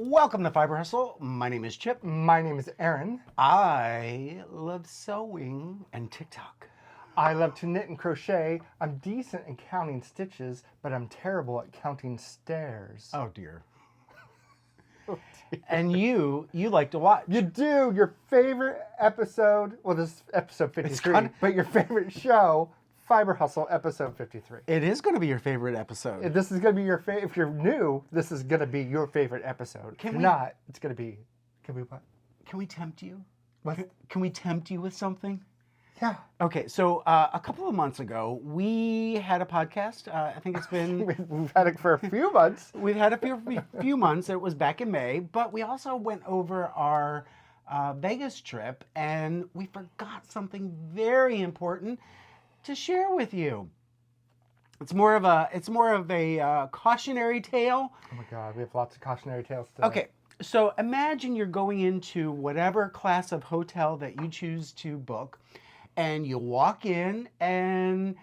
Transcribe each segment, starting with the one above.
Welcome to Fiber Hustle. My name is Chip. My name is Aaron. I love sewing and TikTok. I love to knit and crochet. I'm decent in counting stitches, but I'm terrible at counting stairs. Oh dear. And you like to watch. You do. Your favorite episode, well, this is episode 53, but your favorite show, Fiber Hustle, episode 53. It is going to be your favorite episode. This is going to be your favorite. If you're new, this is going to be your favorite episode. If not, it's going to be, can we what? Can we tempt you? What? Can we tempt you with something? Yeah. Okay, so a couple of months ago, we had a podcast. I think it's been... We've had it for a few months. We've had it for a few months. It was back in May, but we also went over our Vegas trip, and we forgot something very important to share with you. It's more of a cautionary tale. Oh my God, we have lots of cautionary tales today. Okay, so imagine you're going into whatever class of hotel that you choose to book, and you walk in, and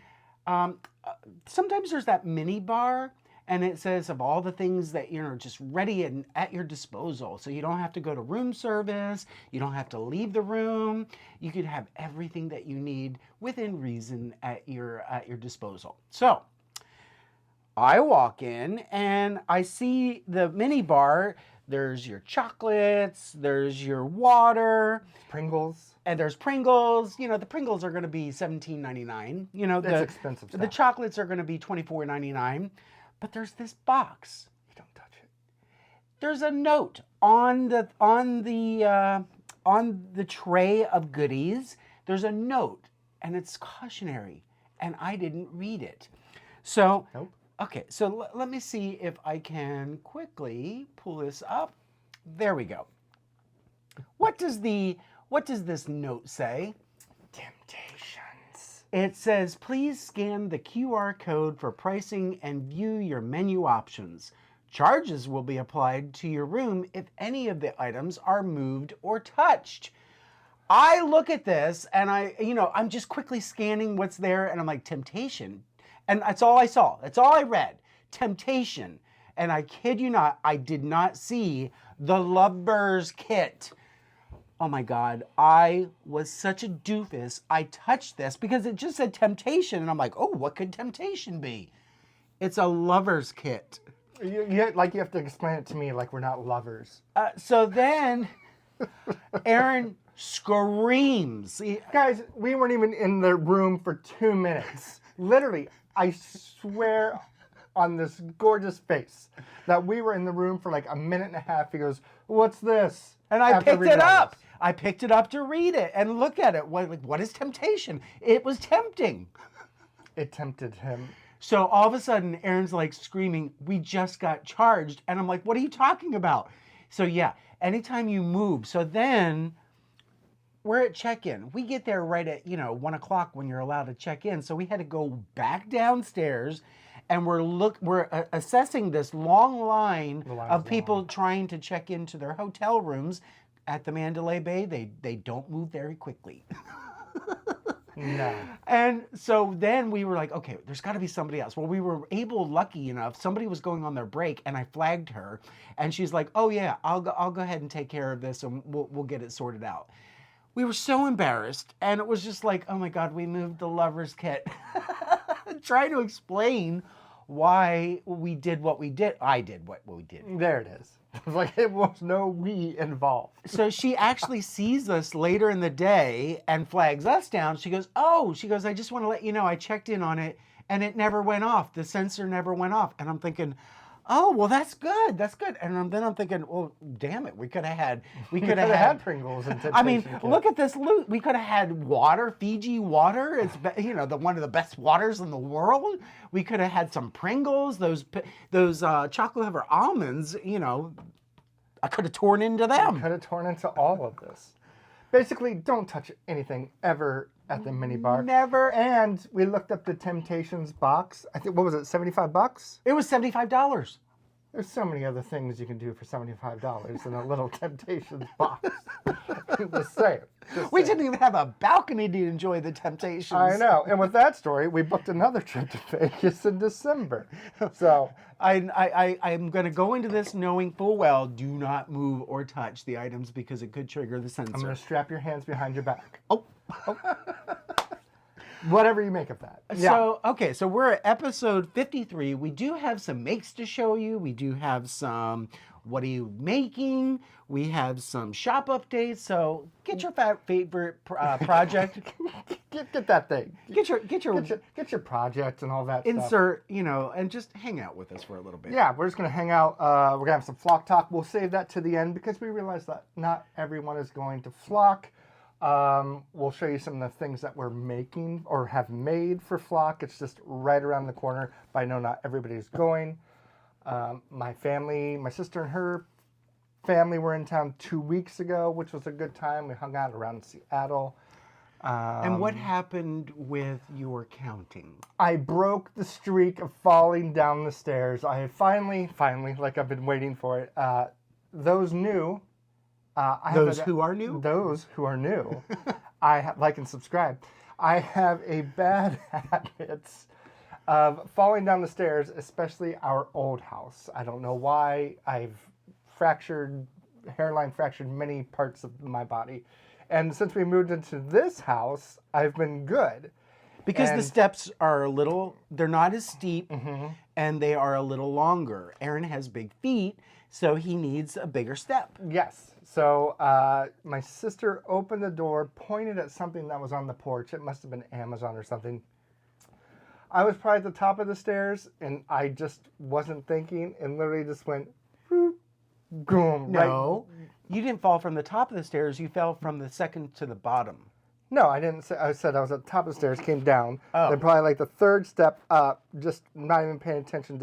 sometimes there's that mini bar, and it says of all the things that just ready and at your disposal. So you don't have to go to room service, you don't have to leave the room. You could have everything that you need within reason at your disposal. So I walk in and I see the mini bar. There's your chocolates, there's your water. Pringles. And there's Pringles. The Pringles are going to be $17.99. That's expensive stuff. The chocolates are going to be $24.99. But there's this box. You don't touch it. There's a note on the tray of goodies. There's a note, and it's cautionary, and I didn't read it. So, nope. Okay, so let me see if I can quickly pull this up. There we go. What does this note say? Temptations. It says, please scan the QR code for pricing and view your menu options. Charges will be applied to your room if any of the items are moved or touched. I look at this and I'm just quickly scanning what's there, and I'm like, temptation. And that's all I saw. That's all I read. Temptation. And I kid you not, I did not see the Lovers kit. Oh my God, I was such a doofus. I touched this because it just said temptation. And I'm like, oh, what could temptation be? It's a Lovers kit. You have to explain it to me like we're not lovers. So then Aaron screams. Guys, we weren't even in the room for 2 minutes. Literally, I swear on this gorgeous face that we were in the room for like a minute and a half. He goes, what's this? And I picked it up. I picked it up to read it and look at it. What is temptation? It was tempting. It tempted him. So all of a sudden, Aaron's like screaming, we just got charged. And I'm like, what are you talking about? So yeah, anytime you move. So then we're at check-in. We get there right at 1 o'clock when you're allowed to check in. So we had to go back downstairs, and we're assessing this long line of people trying to check into their hotel rooms at the Mandalay Bay. They don't move very quickly. No. And so then we were like, okay, there's got to be somebody else. Well, we were lucky enough, somebody was going on their break, and I flagged her, and she's like, oh yeah, I'll go ahead and take care of this, and we'll get it sorted out. We were so embarrassed, and it was just like, oh my God, we moved the Lovers kit. Trying to explain why we did what we did. I did what we did. There it is. Like it was no we involved. So she actually sees us later in the day and flags us down. She goes, I just want to let you know I checked in on it and it never went off. The sensor never went off. And I'm thinking, oh, well, that's good. That's good. And then I'm thinking, well, damn it. We could have had had Pringles and temptation. I mean, look at this loot. We could have had water, Fiji water. It's one of the best waters in the world. We could have had some Pringles, those chocolate covered almonds. I could have torn into them. Could have torn into all of this. Basically, don't touch anything ever at the mini bar. Never. And we looked up the Temptations box. I think, what was it, $75? It was $75. There's so many other things you can do for $75 in a little Temptations box. Just saying. We didn't even have a balcony to enjoy the Temptations. I know. And with that story, we booked another trip to Vegas in December. So I'm going to go into this knowing full well, do not move or touch the items because it could trigger the sensor. I'm going to strap your hands behind your back. Oh. Whatever you make of that. So, okay, so we're at episode 53. We do have some makes to show you. We do have some, what are you making? We have some shop updates. So get your favorite project. Get that thing. Get your project and all that insert, stuff. And just hang out with us for a little bit. Yeah, we're just going to hang out. We're going to have some flock talk. We'll save that to the end because we realize that not everyone is going to flock. We'll show you some of the things that we're making or have made for flock. It's just right around the corner, but I know not everybody's going. My family, my sister and her family were in town 2 weeks ago, which was a good time. We hung out around Seattle. And what happened with your counting? I broke the streak of falling down the stairs. I have finally, like I've been waiting for it. Those new... Those who are new? Those who are new. Like and subscribe. I have a bad habit of falling down the stairs, especially our old house. I don't know why. I've hairline fractured many parts of my body. And since we moved into this house, I've been good. Because the steps are they're not as steep, and they are a little longer. Aaron has big feet, so he needs a bigger step. Yes. So my sister opened the door, pointed at something that was on the porch. It must have been Amazon or something. I was probably at the top of the stairs, and I just wasn't thinking, and literally just went, boom. No, you didn't fall from the top of the stairs. You fell from the second to the bottom. No, I didn't say. I said I was at the top of the stairs, came down. Oh. Then probably like the third step up, just not even paying attention,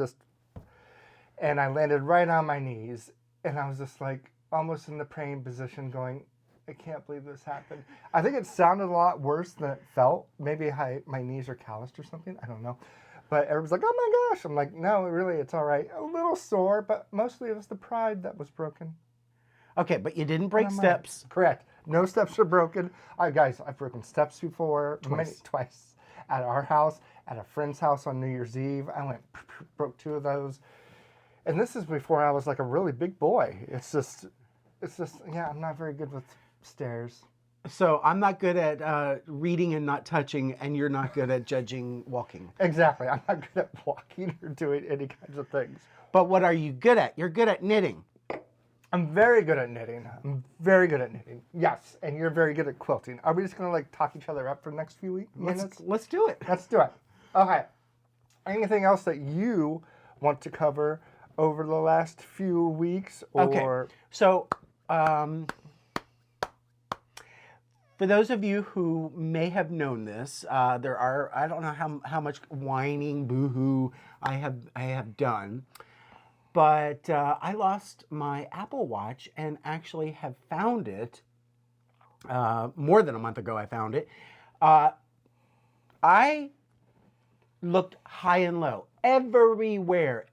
and I landed right on my knees, and I was just like, almost in the praying position going, I can't believe this happened. I think it sounded a lot worse than it felt. Maybe my knees are calloused or something. I don't know. But everyone's like, oh my gosh. I'm like, no, really, it's all right. A little sore, but mostly it was the pride that was broken. Okay, but you didn't break steps. Correct. No steps are broken. Guys, I've broken steps before. Twice. At our house, at a friend's house on New Year's Eve. I broke 2 of those. And this is before I was like a really big boy. It's just, yeah, I'm not very good with stairs. So I'm not good at reading and not touching, and you're not good at judging walking. Exactly. I'm not good at walking or doing any kinds of things. But what are you good at? You're good at knitting. I'm very good at knitting. Yes, and you're very good at quilting. Are we just going to talk each other up for the next few minutes? Let's do it. Let's do it. Okay. Anything else that you want to cover over the last few weeks? Okay. So, for those of you who may have known this, I don't know how much whining, boo-hoo I have done, but I lost my Apple Watch and actually have found it, more than a month ago I found it. I looked high and low, everywhere,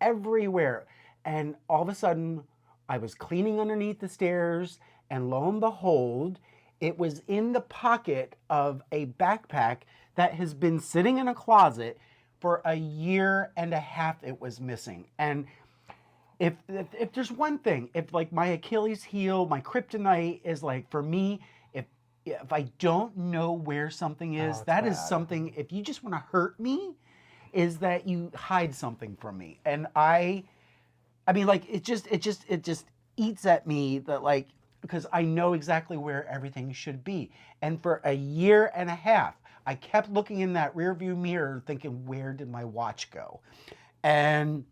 and all of a sudden I was cleaning underneath the stairs, and lo and behold, it was in the pocket of a backpack that has been sitting in a closet for a year and a half. It was missing. And if there's one thing, if like my Achilles heel, my kryptonite is like, for me, if I don't know where something is, that is something, if you just want to hurt me, is that you hide something from me. And I mean, like, it just eats at me that, like, because I know exactly where everything should be. And for a year and a half, I kept looking in that rearview mirror thinking, where did my watch go? And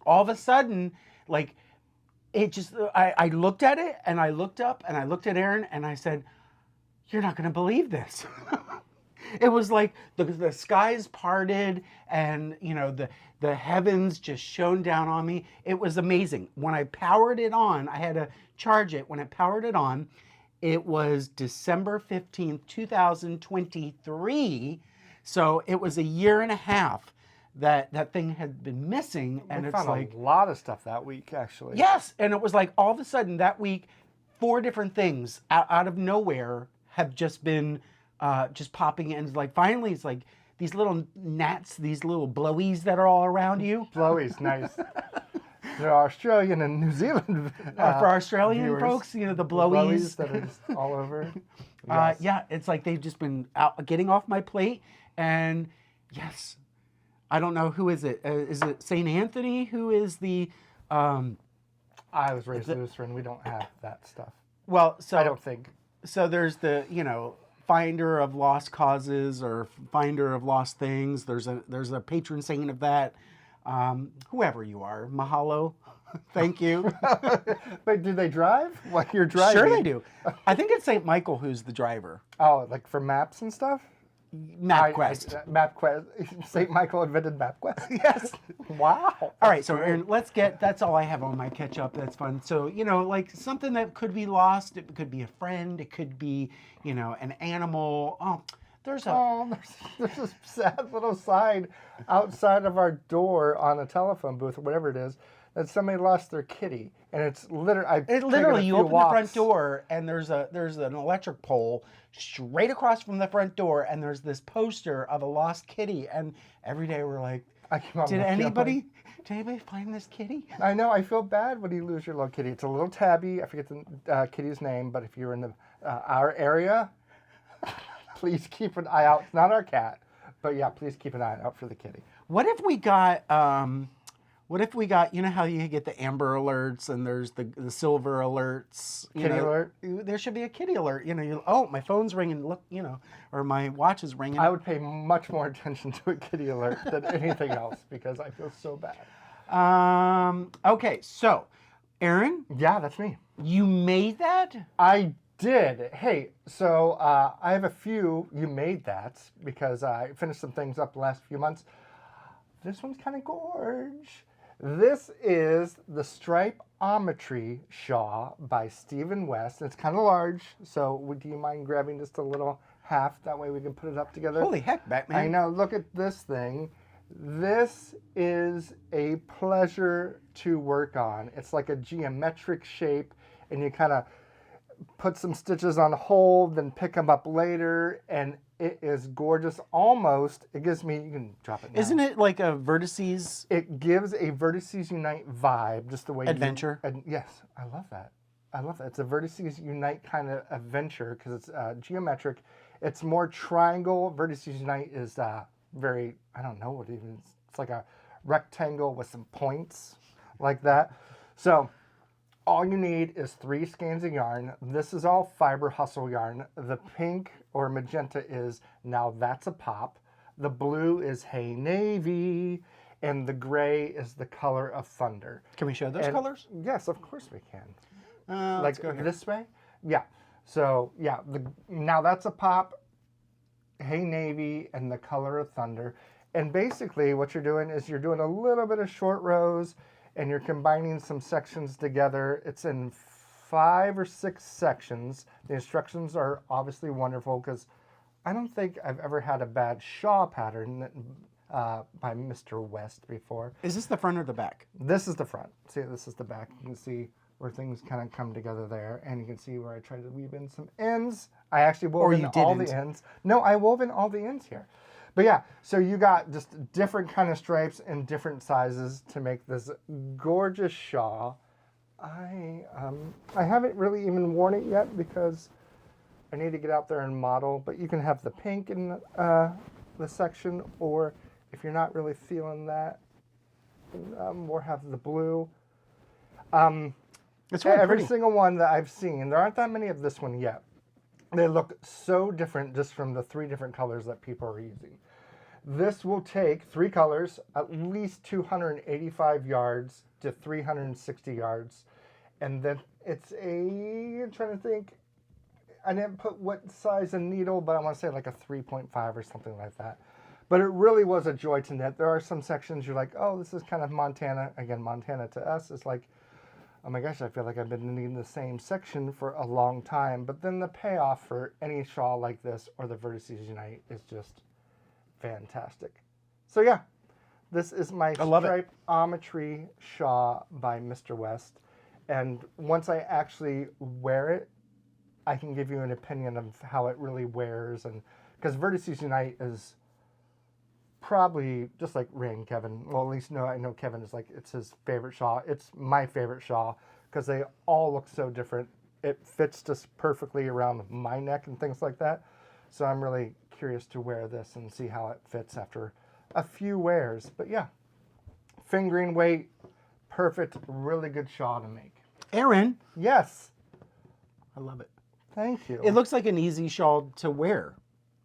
all of a sudden, like, it just, I looked at it, and I looked up, and I looked at Aaron, and I said, you're not going to believe this. It was like the skies parted, and the heavens just shone down on me. It was amazing. When I powered it on, I had to charge it. When I powered it on, it was December 15th, 2023. So it was a year and a half that thing had been missing, and We it's found like, a lot of stuff that week, actually. yes, and it was like all of a sudden that week, 4 different things out of nowhere have just been just popping in. It's like finally, it's like these little gnats, these little blowies that are all around you. Blowy's nice. They're Australian and New Zealand. For Australian viewers, folks, you know, the the blowies. that are just all over. Yes. Yeah, it's like they've just been out, getting off my plate, and yes, I don't know who is it. Is it St. Anthony who is the? I was raised Lutheran. We don't have that stuff. Well, so I don't think. So there's the finder of lost causes or finder of lost things. There's a patron saint of that. Whoever you are, mahalo, thank you. But do they drive? While you're driving? Sure they do. I think it's St. Michael who's the driver. Oh, like for maps and stuff? MapQuest. MapQuest. St. Michael invented MapQuest? Yes. Wow. All right, so Aaron, that's all I have on my catch up. That's fun. So, like something that could be lost, it could be a friend, it could be, an animal. Oh, there's this sad little sign outside of our door on a telephone booth or whatever it is that somebody lost their kitty. And it's literally, you open the front door and there's an electric pole straight across from the front door, and there's this poster of a lost kitty, and every day we're like, did anybody find this kitty? I know. I feel bad when you lose your little kitty. It's a little tabby. I forget the kitty's name, but if you're in our area, please keep an eye out. It's not our cat, but yeah, please keep an eye out for the kitty. What if we got how you get the amber alerts and there's the silver alerts? Kitty alert? There should be a kitty alert. My phone's ringing, look, or my watch is ringing. I would pay much more attention to a kitty alert than anything else because I feel so bad. Okay, so, Aaron? Yeah, that's me. You made that? I did. Hey, so I have a few you made that because I finished some things up the last few months. This one's kind of gorge. This is the Stripeometry Shawl by Stephan West. It's kind of large, so do you mind grabbing just a little half? That way we can put it up together. Holy heck, Batman. I know. Look at this thing. This is a pleasure to work on. It's like a geometric shape, and you kind of put some stitches on hold, then pick them up later, and it is gorgeous. Almost, it gives me, you can drop it now. Isn't it like a Vertices? It gives a Vertices Unite vibe, just the way adventure. Yes, I love that. I love that. It's a Vertices Unite kind of adventure because it's geometric. It's more triangle. Vertices Unite is very, I don't know what it even is. It's like a rectangle with some points like that. So all you need is 3 skeins of yarn. This is all Fiber Hustle yarn. The pink or magenta is Now That's a Pop. The blue is Hey Navy. And the gray is the color of Thunder. Can we show those colors? Yes, of course we can. Let's go here. This way? Yeah. So, yeah, Now That's a Pop, Hey Navy, and the color of Thunder. And basically what you're doing is you're doing a little bit of short rows, and you're combining some sections together. It's in 5 or 6 sections. The instructions are obviously wonderful because I don't think I've ever had a bad shawl pattern by Mr. West before. Is this the front or the back? This is the front. See, this is the back. You can see where things kind of come together there, and you can see where I tried to weave in some ends. I actually wove in all the ends. No, I wove in all the ends here. But yeah, so you got just different kind of stripes and different sizes to make this gorgeous shawl. I haven't really even worn it yet because I need to get out there and model. But you can have the pink in the section, or if you're not really feeling that, we'll have the blue. It's really every pretty. single one that I've seen, there aren't that many of this one yet. They look so different just from the 3 different colors that people are using. This will take 3 colors, at least 285 yards to 360 yards. And then it's I'm trying to think, I didn't put what size of needle, but I want to say like a 3.5 or something like that. But it really was a joy to knit. There are some sections you're like, oh, this is kind of Montana. Again, Montana to us is like, oh my gosh, I feel like I've been knitting the same section for a long time. But then the payoff for any shawl like this or the Vertices Unite is just fantastic. So yeah, This is my I love it. Stripeometry shawl by Mr. West. And once I actually wear it, I can give you an opinion of how it really wears. And because Vertices Unite is probably just like Ray and Kevin. Well, at least I know Kevin is like, it's his favorite shawl. It's my favorite shawl because they all look so different. It fits just perfectly around my neck and things like that. So I'm really curious to wear this and see how it fits after a few wears. But yeah, fingering weight, perfect, really good shawl to make. Aaron, Yes, I love it. thank you. It looks like an easy shawl to wear.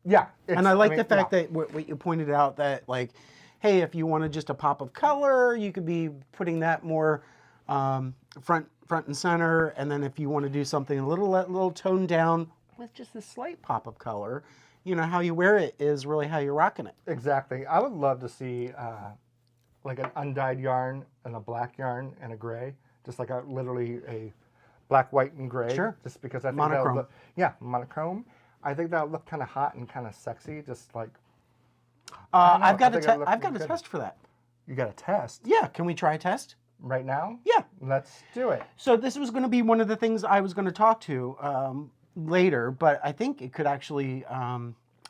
Yeah. And I like the fact that what you pointed out that like, hey, if you wanted just a pop of color, you could be putting that more front and center. And then if you want to do something a little toned down with just a slight pop of color, you know, how you wear it is really how you're rocking it. Exactly. I would love to see like an undyed yarn and a black yarn and a gray, just like literally a black, white, and gray. Sure. Just because I think Monochrome. that would look, yeah, monochrome. I think that would look kind of hot and kind of sexy, just like. I've got I think it I've got looks a good. test for that. You got a test Yeah, can we try a test? right now? Yeah. Let's do it. So this was going to be one of the things I was going to talk to later, but I think it could actually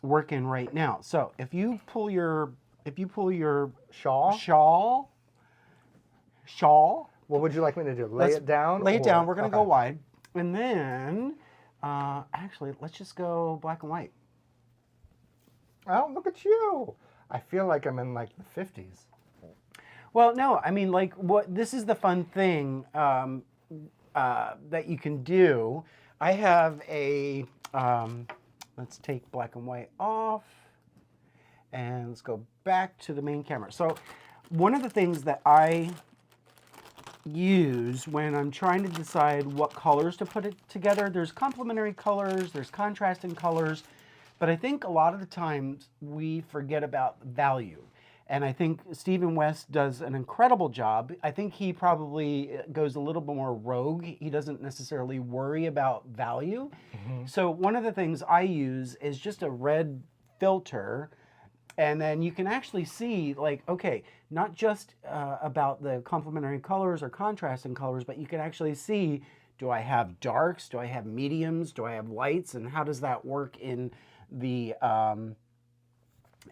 work in right now. So if you pull your Shawl. shawl, What would you like me to do? Lay it down? Lay it or- down. We're going to go okay. wide, and then actually let's just go black and white. Oh, look at you. I feel like I'm in like the 50s. Well, no, I mean, like, this is the fun thing that you can do. I have a, let's take black and white off, and let's go back to the main camera. So one of the things that I use when I'm trying to decide what colors to put it together, there's complementary colors, there's contrasting colors, but I think a lot of the times we forget about value. And I think Stephen West does an incredible job. I think he probably goes a little bit more rogue. He doesn't necessarily worry about value. So one of the things I use is just a red filter. And then you can actually see, like, okay, not just about the complementary colors or contrasting colors, but you can actually see, do I have darks? Do I have mediums? Do I have lights? And how does that work in the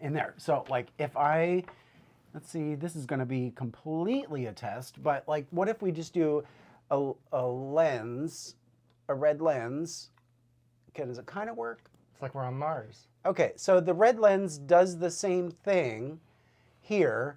in there? So like if let's see, this is going to be completely a test, but like what if we just do a lens, a red lens? Okay, does it kind of work? It's like we're on Mars. Okay, so the red lens does the same thing here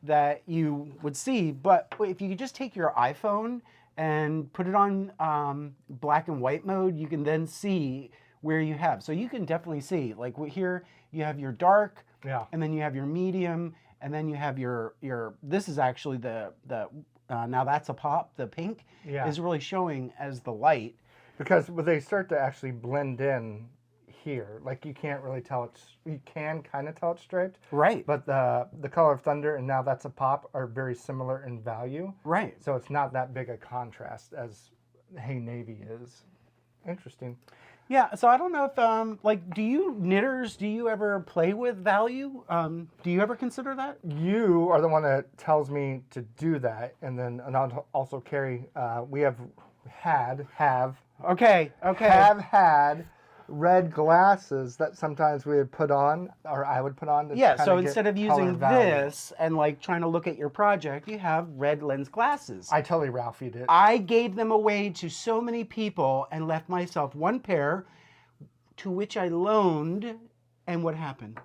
that you would see, but if you could just take your iPhone and put it on black and white mode, you can then see where you have. So you can definitely see, like here you have your dark, Yeah. and then you have your medium, and then you have your this is actually the now that's a pop, the pink Yeah. is really showing as the light. Because when they start to actually blend in here, like you can't really tell you can kind of tell it's striped. Right. But the Color of Thunder and Now That's a Pop are very similar in value. Right. So it's not that big a contrast as Hey Navy is. Interesting. Yeah, so I don't know if, like, do you knitters, do you ever play with value? Do you ever consider that? You are the one that tells me to do that. And I'll also carry, we have had red glasses that sometimes we would put on, or I would put on. To Yeah, kinda so get instead of color using value. this and like trying to look at your project, you have red lens glasses. I totally Ralphie'd it. I gave them away to so many people and left myself one pair, to which I loaned, and what happened?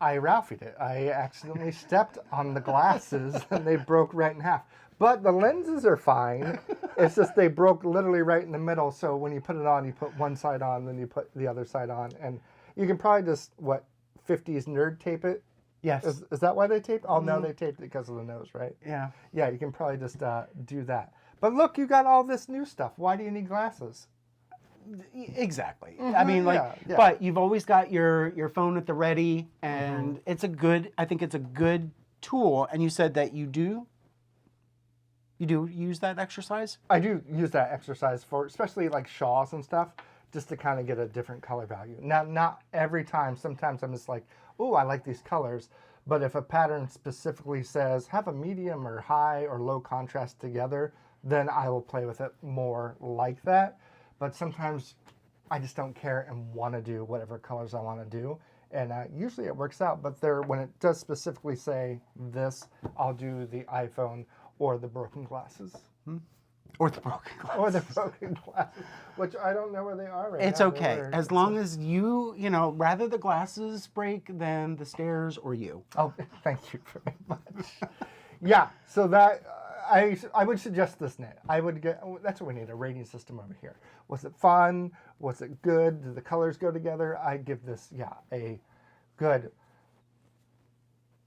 I Ralphie'd it. I accidentally stepped on the glasses and they broke right in half. But the lenses are fine. It's just they broke literally right in the middle. So when you put it on, you put one side on, then you put the other side on. And you can probably just, 50s nerd tape it? Yes. Is that why they taped? Oh, no, they taped it because of the nose, right? Yeah. Yeah, you can probably just do that. But look, you got all this new stuff. Why do you need glasses? Exactly. I mean, like, yeah. but you've always got your phone at the ready, and I think it's a good tool. And you said that you do use that exercise? I do use that exercise for, especially like shawls and stuff, just to kind of get a different color value. Now, not every time. Sometimes I'm just like, oh, I like these colors. But if a pattern specifically says have a medium or high or low contrast together, then I will play with it more like that. But sometimes I just don't care and want to do whatever colors I want to do. And usually it works out, but when it does specifically say this, I'll do the iPhone or the broken glasses. Or the broken glasses. Or the broken glasses, which I don't know where they are right now. It's okay. As long as you know, rather the glasses break than the stairs or you. Oh, thank you very much. Yeah, so that, I would suggest this knit. I would get, that's what we need, a rating system over here. Was it fun? Was it good? Did the colors go together? I give this, yeah, a good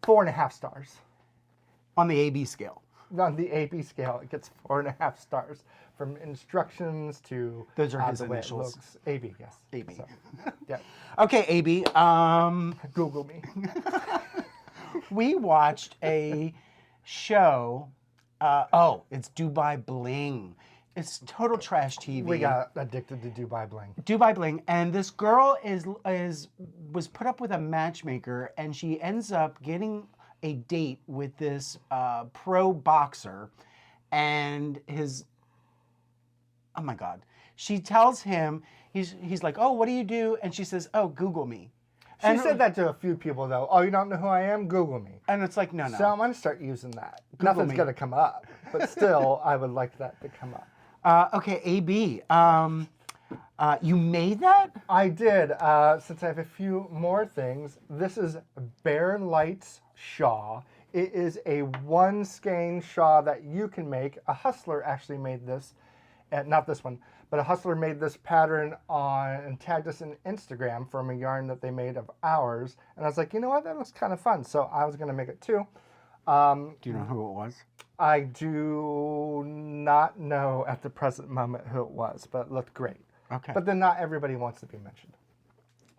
4.5 stars. On the AB scale. On the AB scale, it gets 4.5 stars. From instructions to those are his the way initials. it looks. AB, yes. AB. So, yeah. Okay, AB. Google me. We watched a show. It's Dubai Bling. It's total trash TV. We got addicted to Dubai Bling. Dubai Bling, and this girl was put up with a matchmaker, and she ends up getting a date with this pro boxer, and oh my God, she tells him, he's like, oh, what do you do? And she says, oh, Google me. She said that to a few people though. Oh, you don't know who I am? Google me. And it's like, no. So I'm gonna start using that. Google Nothing's me. gonna come up, but still, I would like that to come up. Okay, AB. You made that? I did. Since I have a few more things, this is Bare Lights Shawl. It is a one skein shawl that you can make. A hustler actually made this, not this one, but a hustler made this pattern and tagged us in Instagram from a yarn that they made of ours. And I was like, you know what, that looks kind of fun. So I was gonna make it too. Do you know who it was? I do not know at the present moment who it was, but it looked great. Okay. But then not everybody wants to be mentioned.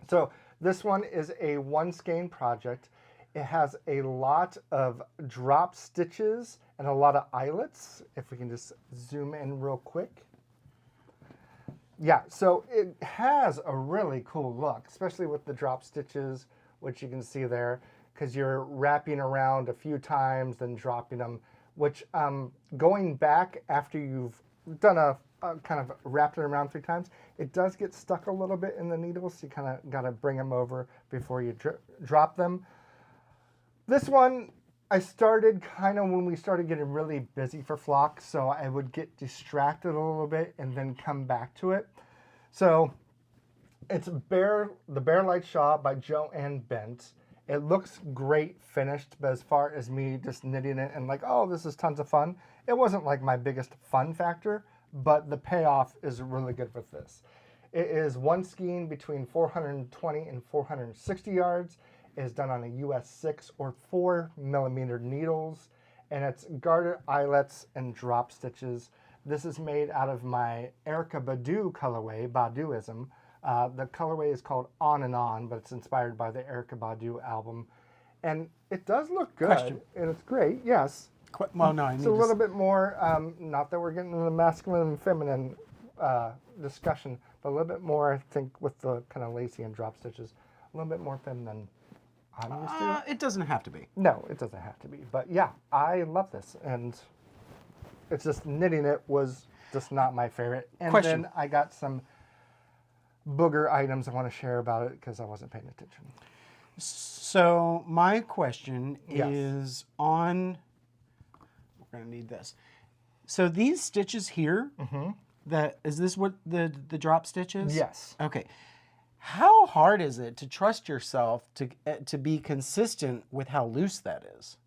So this one is a one skein project. It has a lot of drop stitches and a lot of eyelets. If we can just zoom in real quick. Yeah, so it has a really cool look, especially with the drop stitches, which you can see there, because you're wrapping around a few times, then dropping them, which going back after you've done a kind of wrapped it around 3 times, it does get stuck a little bit in the needles, so you kind of got to bring them over before you drop them. This one, I started kind of when we started getting really busy for flock, so I would get distracted a little bit and then come back to it. So it's the Bare Light Shawl by Joanne Bint. It looks great finished, but as far as me just knitting it and like, oh, this is tons of fun, it wasn't like my biggest fun factor, but the payoff is really good with this. It is one skein between 420 and 460 yards. It is done on a US 6 or 4 millimeter needles, and it's guarded eyelets and drop stitches. This is made out of my Erica Badu colorway, Baduism. The colorway is called On and On, but it's inspired by the Erica Badu album. And it does look good, Question. and it's great, yes. Well, no, I It's need a little bit more, not that we're getting into the masculine and feminine discussion, but a little bit more, I think, with the kind of lacy and drop stitches, a little bit more feminine than I'm used to. It doesn't have to be. No, it doesn't have to be. But yeah, I love this. And it's just knitting it was just not my favorite. And Question. then I got some booger items I want to share about it because I wasn't paying attention. So my question Yes. is on, we're going to need this. So these stitches here, is this what the drop stitch is? Yes. Okay. How hard is it to trust yourself to be consistent with how loose that is?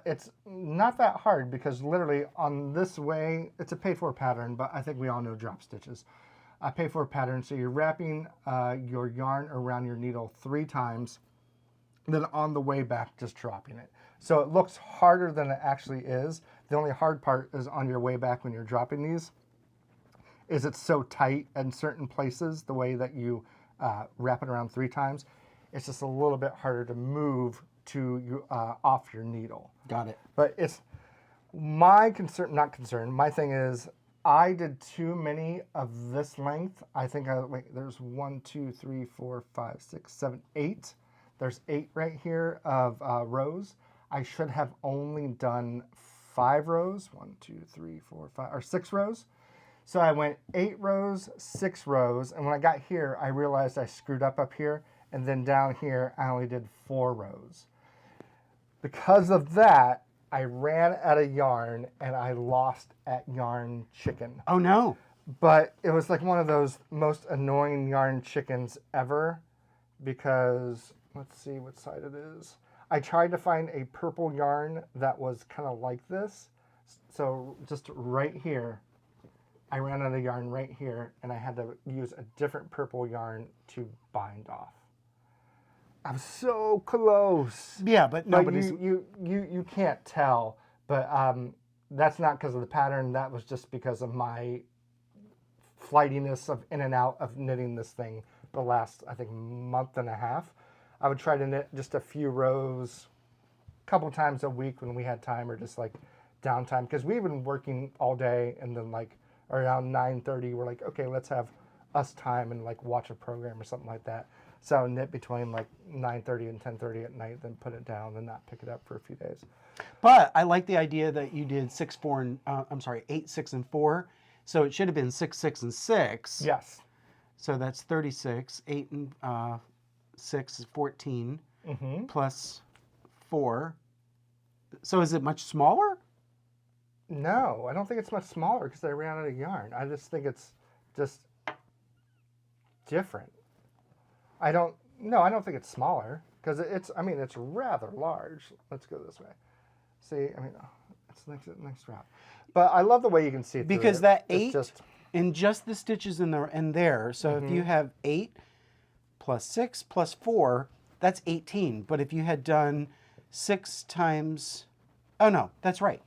It's not that hard because literally on this way, it's a paid-for pattern, but I think we all know drop stitches. A paid-for pattern, so you're wrapping your yarn around your needle 3 times, then on the way back, just dropping it. So it looks harder than it actually is. The only hard part is on your way back when you're dropping these, is it's so tight in certain places, the way that you wrap it around 3 times. It's just a little bit harder to move to off your needle. Got it. But it's my concern, not concern, my thing is I did too many of this length. I think there's 1, 2, 3, 4, 5, 6, 7, 8 There's 8 right here of rows. I should have only done 5 rows. 1, 2, 3, 4, 5, or 6 rows. So I went 8 rows, 6 rows, and when I got here, I realized I screwed up here, and then down here, I only did 4 rows. Because of that, I ran out of yarn, and I lost at Yarn Chicken. Oh, no. But it was like one of those most annoying yarn chickens ever, because, let's see what side it is. I tried to find a purple yarn that was kind of like this. So just right here, I ran out of yarn right here, and I had to use a different purple yarn to bind off. I'm so close. Yeah, but nobody's... You can't tell, but that's not because of the pattern. That was just because of my flightiness of in and out of knitting this thing the last, I think, month and a half. I would try to knit just a few rows a couple times a week when we had time, or just like downtime, because we've been working all day, and then like around 9:30 we're like, okay, let's have us time and like watch a program or something like that. So I would knit between like 9:30 and 10:30 at night, then put it down and not pick it up for a few days. But I like the idea that you did 6, 4, and 8, 6, and 4. So it should have been 6, 6, and 6. Yes. So that's 36. 8 and 6 is 14. Plus 4. So is it much smaller? No, I don't think it's much smaller because I ran out of yarn. I just think it's just different. I don't think it's smaller because it's rather large. Let's go this way. See, it's next route. But I love the way you can see it. Because that 8 and just the stitches in there. So if you have 8 plus 6 plus 4, that's 18. But if you had done 6 times, oh no, that's right.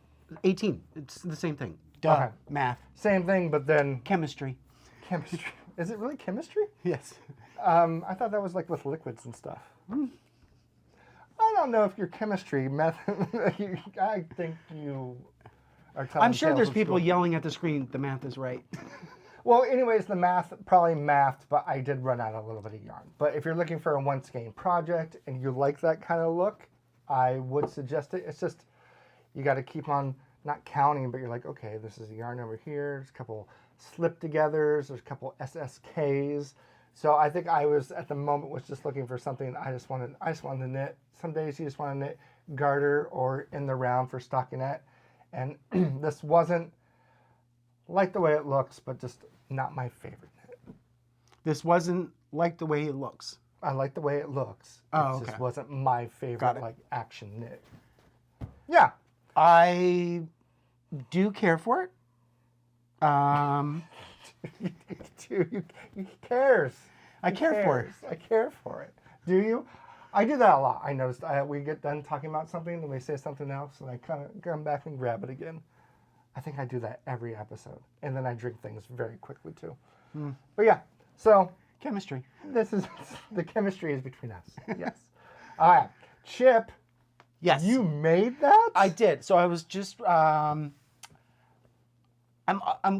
18. It's the same thing. Duh. Okay. Math. Same thing, but then Chemistry. chemistry. Is it really chemistry? Yes. I thought that was like with liquids and stuff. I don't know if your chemistry method. I think you are telling. I'm sure tales there's of people school. yelling at the screen. The math is right. Well, anyways, the math probably mathed, but I did run out a little bit of yarn. But if you're looking for a once game project and you like that kind of look, I would suggest it. It's just you got to keep on not counting, but you're like, okay, this is a yarn over here. There's a couple slip-togethers. There's a couple SSKs. So I think I was at the moment was just looking for something I just wanted to knit. Some days you just want to knit garter or in the round for stockinette, and this wasn't like the way it looks, but just not my favorite knit. This wasn't like the way it looks. I like the way it looks. Oh, It just okay. wasn't my favorite Got it. like action knit. Yeah. I do care for it. Dude, he cares. I He care for it. cares. I care for it. Do you? I do that a lot. I noticed we get done talking about something and we say something else and I kind of come back and grab it again. I think I do that every episode. And then I drink things very quickly too. But yeah, so Chemistry. this is the chemistry is between us. Yes. All right. Chip, Yes. you made that? I did. So I was just I'm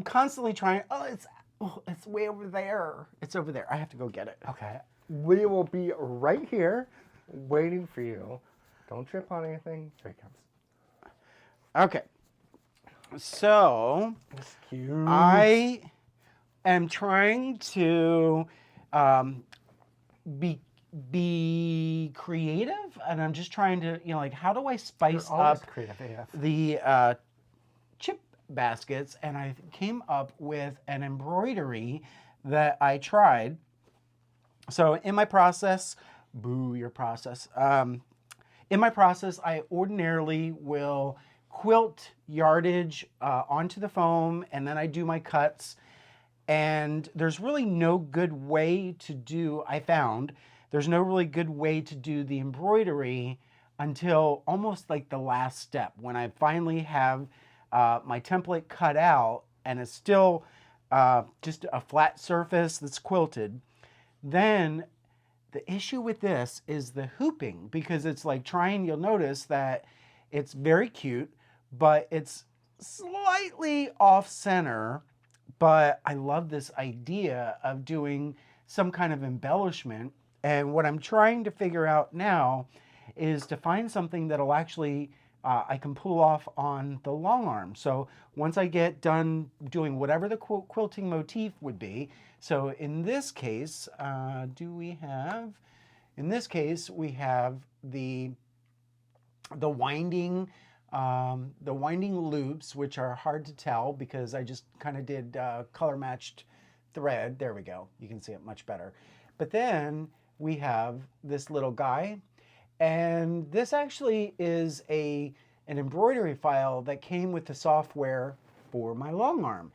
constantly trying. It's way over there. It's over there. I have to go get it. Okay. We will be right here waiting for you. Don't trip on anything. Here he comes. Okay. So Excuse. I am trying to be creative, and I'm just trying to, like, how do I spice You're always up creative AF. the chip baskets? And I came up with an embroidery that I tried. So in my process, your process. In my process, I ordinarily will quilt yardage onto the foam, and then I do my cuts. And there's really no good way to do, there's no really good way to do the embroidery until almost like the last step, when I finally have my template cut out and it's still just a flat surface that's quilted. Then the issue with this is the hooping, because it's like you'll notice that it's very cute, but it's slightly off center. But I love this idea of doing some kind of embellishment And what I'm trying to figure out now is to find something that'll actually I can pull off on the long arm. So once I get done doing whatever the quilting motif would be, so in this case, in this case, we have the winding loops, which are hard to tell because I just kind of did color matched thread. There we go. You can see it much better. But then we have this little guy, and this actually is an embroidery file that came with the software for my long arm.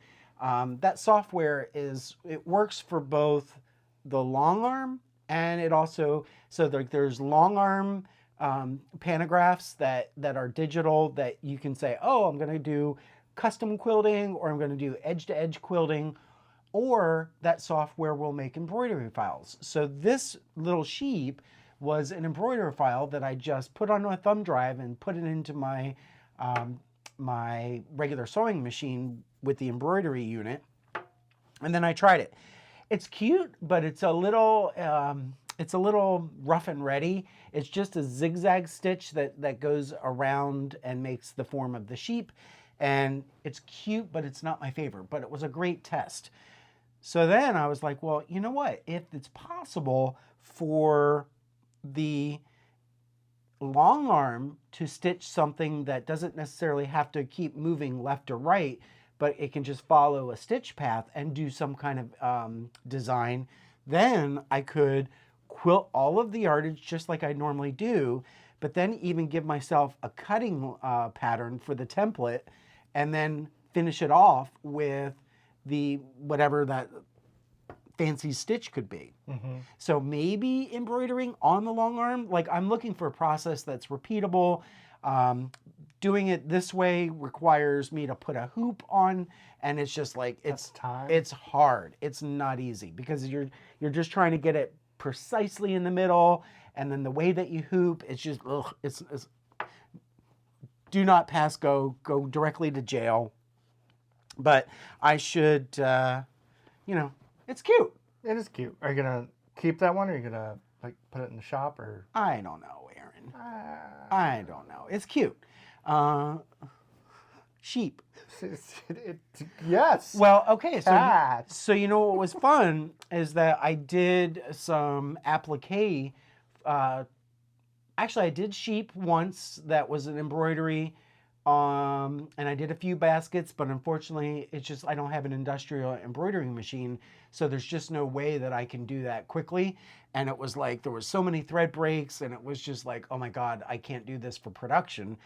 That software it works for both the long arm and it also, so there's long arm pantographs that are digital that you can say, oh, I'm going to do custom quilting, or I'm going to do edge-to-edge quilting, or that software will make embroidery files. So this little sheep was an embroidery file that I just put on my thumb drive and put it into my my regular sewing machine with the embroidery unit, and then I tried it. It's cute, but it's a little rough and ready. It's just a zigzag stitch that goes around and makes the form of the sheep, and it's cute, but it's not my favorite. But it was a great test. So then I was like, well, you know what? If it's possible for the long arm to stitch something that doesn't necessarily have to keep moving left or right, but it can just follow a stitch path and do some kind of design, then I could quilt all of the yardage just like I normally do, but then even give myself a cutting pattern for the template and then finish it off with the whatever that fancy stitch could be. Mm-hmm. So maybe embroidering on the long arm, like I'm looking for a process that's repeatable. Doing it this way requires me to put a hoop on, and it's just like it's hard. It's not easy because you're just trying to get it precisely in the middle, and then the way that you hoop, it's just it's do not pass go directly to jail. But I should, it's cute. It is cute. Are you gonna keep that one, or are you gonna like put it in the shop, or? I don't know, Aaron. I don't know. It's cute. Sheep. Yes. Well, okay. So you know what was fun is that I did some applique. Actually, I did sheep once. That was an embroidery. And I did a few baskets, but unfortunately, it's just I don't have an industrial embroidering machine, so there's just no way that I can do that quickly. And it was like there was so many thread breaks, and it was just like, oh my God, I can't do this for production.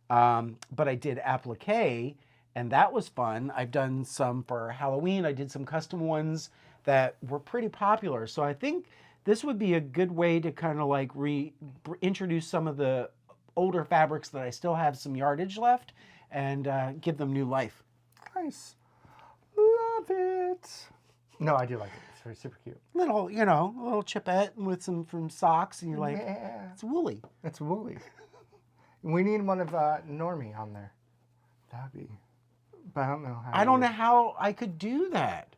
But I did applique, and that was fun. I've done some for Halloween. I did some custom ones that were pretty popular. So I think this would be a good way to kind of like reintroduce some of the older fabrics that I still have some yardage left and give them new life. Nice. Love it. No, I do like it. It's very super cute. Little, a little chipette with some from socks, and you're like, it's woolly. It's woolly. We need one of Normie on there. That'd be, but I don't know how. I don't know how I could do that.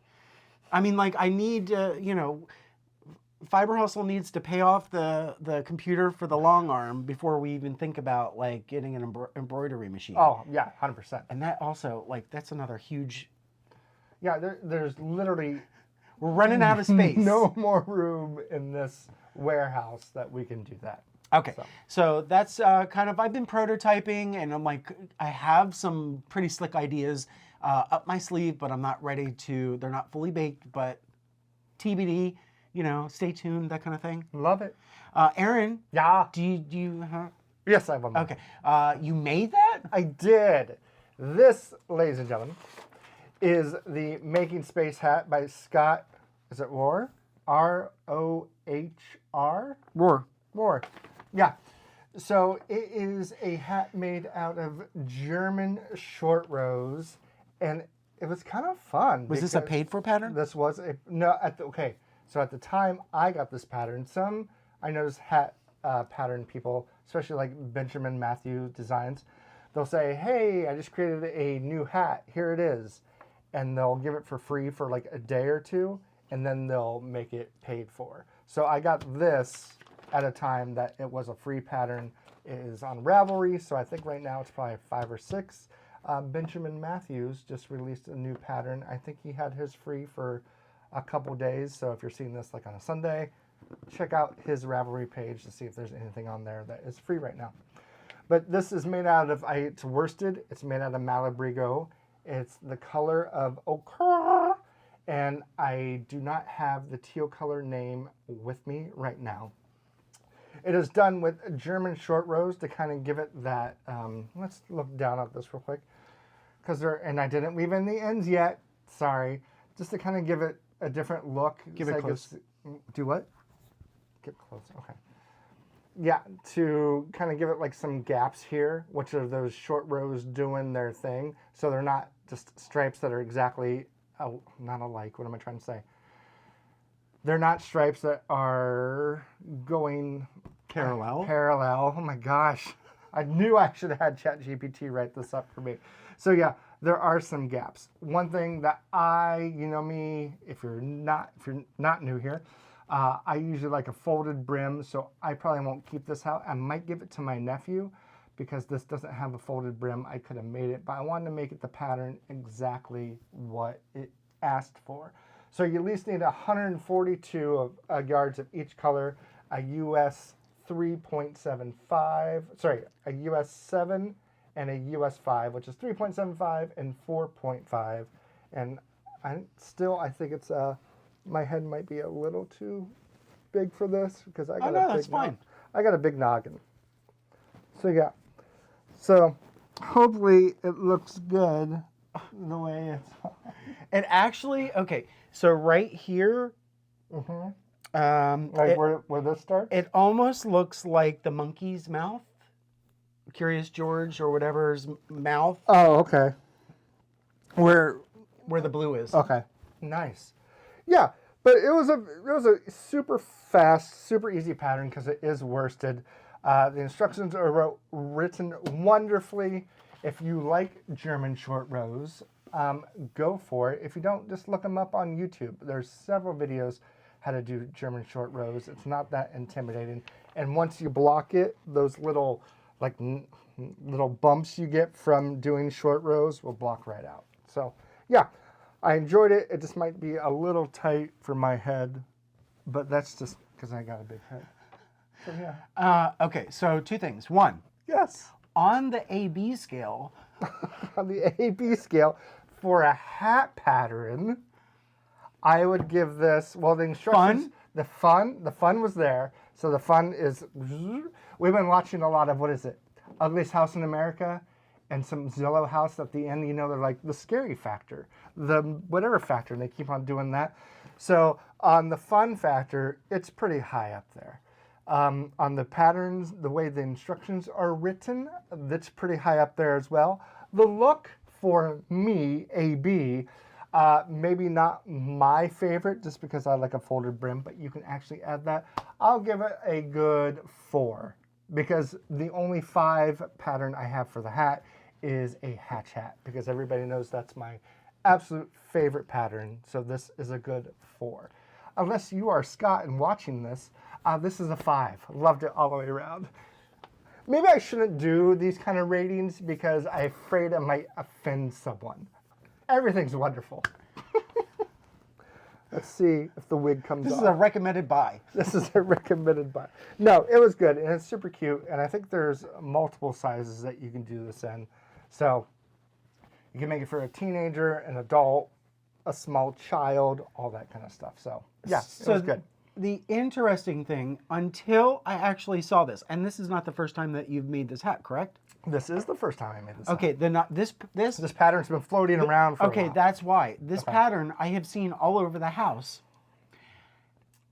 I mean, like I need, Fiber Hustle needs to pay off the computer for the long arm before we even think about like getting an embroidery machine. Oh yeah, 100%. And that also that's another huge. Yeah, there's literally we're running out of space. No more room in this warehouse that we can do that. Okay, so that's kind of I've been prototyping, and I'm like I have some pretty slick ideas up my sleeve, but I'm not ready to. They're not fully baked, but TBD. Stay tuned, that kind of thing. Love it. Aaron. Yeah. Do you Yes, I have one more. Okay. You made that? I did. This, ladies and gentlemen, is the Making Space hat by Scott. Is it Rohr? Rohr? Rohr. Rohr. Yeah. So it is a hat made out of German short rows, and it was kind of fun. Was this a paid-for pattern? This was a no. Okay. So at the time I got this pattern, some I noticed hat pattern people, especially like Benjamin Matthew Designs, they'll say, hey, I just created a new hat, here it is. And they'll give it for free for like a day or two, and then they'll make it paid for. So I got this at a time that it was a free pattern. It is on Ravelry, so I think right now it's probably 5 or 6. Benjamin Matthews just released a new pattern. I think he had his free for a couple days. So if you're seeing this like on a Sunday, check out his Ravelry page to see if there's anything on there that is free right now. But this is made out of, it's worsted. It's made out of Malabrigo. It's the color of ochre. And I do not have the teal color name with me right now. It is done with German short rows to kind of give it that, let's look down at this real quick. And I didn't weave in the ends yet, sorry. Just to kind of give it a different look. Give it close. Do what? Get close, okay. Yeah, to kind of give it like some gaps here, which are those short rows doing their thing. So they're not just stripes that are exactly, not alike, what am I trying to say? They're not stripes that are going Parallel. Parallel. Oh my gosh. I knew I should have had ChatGPT write this up for me. So yeah, there are some gaps. One thing that you know me, if you're not new here, I usually like a folded brim, so I probably won't keep this out. I might give it to my nephew because this doesn't have a folded brim. I could have made it, but I wanted to make it the pattern exactly what it asked for. So you at least need 142 yards of each color, a US 3.75, sorry, a US 7 and a US 5, which is 3.75 and 4.5. And I think it's, my head might be a little too big for this because I got I got a big noggin. So yeah, so hopefully it looks good the way it's. It actually, okay, so right here, like where this starts? it almost looks like the monkey's mouth, Curious George or whatever's mouth. Oh, okay. Where the blue is. Okay, nice. Yeah, but it was a super fast, super easy pattern because it is worsted. The instructions are written wonderfully. If you like German short rows, go for it. If you don't, just look them up on YouTube. There's several videos how to do German short rows. It's not that intimidating. And once you block it, those little little bumps you get from doing short rows will block right out. So yeah, I enjoyed it. It just might be a little tight for my head, but that's just because I got a big head. So yeah. Okay, so 2 things. 1, Yes. on the AB scale, On the AB scale, for a hat pattern, I would give this, well, the instructions, the fun was there. So the fun is, we've been watching a lot of, what is it? Ugliest House in America and some Zillow House at the end, you know, they're like the scary factor, the whatever factor, and they keep on doing that. So on the fun factor, it's pretty high up there. On the patterns, the way the instructions are written, that's pretty high up there as well. The look for me, AB, maybe not my favorite just because I like a folded brim, but you can actually add that. I'll give it a good 4 because the only 5 pattern I have for the hat is a hatch hat because everybody knows that's my absolute favorite pattern. So this is a good 4. Unless you are Scott and watching this, this is a 5. Loved it all the way around. Maybe I shouldn't do these kind of ratings because I'm afraid I might offend someone. Everything's wonderful. Let's see if the wig comes off. this is a recommended buy. This is a recommended buy. No, it was good, and it's super cute, and I think there's multiple sizes that you can do this in. So you can make it for a teenager, an adult, a small child, all that kind of stuff. So yeah, it was good. The interesting thing, until I actually saw this, and this is not the first time that you've made this hat, correct? This is the first time I made this. Okay, then this pattern's been floating around for a while. That's why. This pattern I have seen all over the house.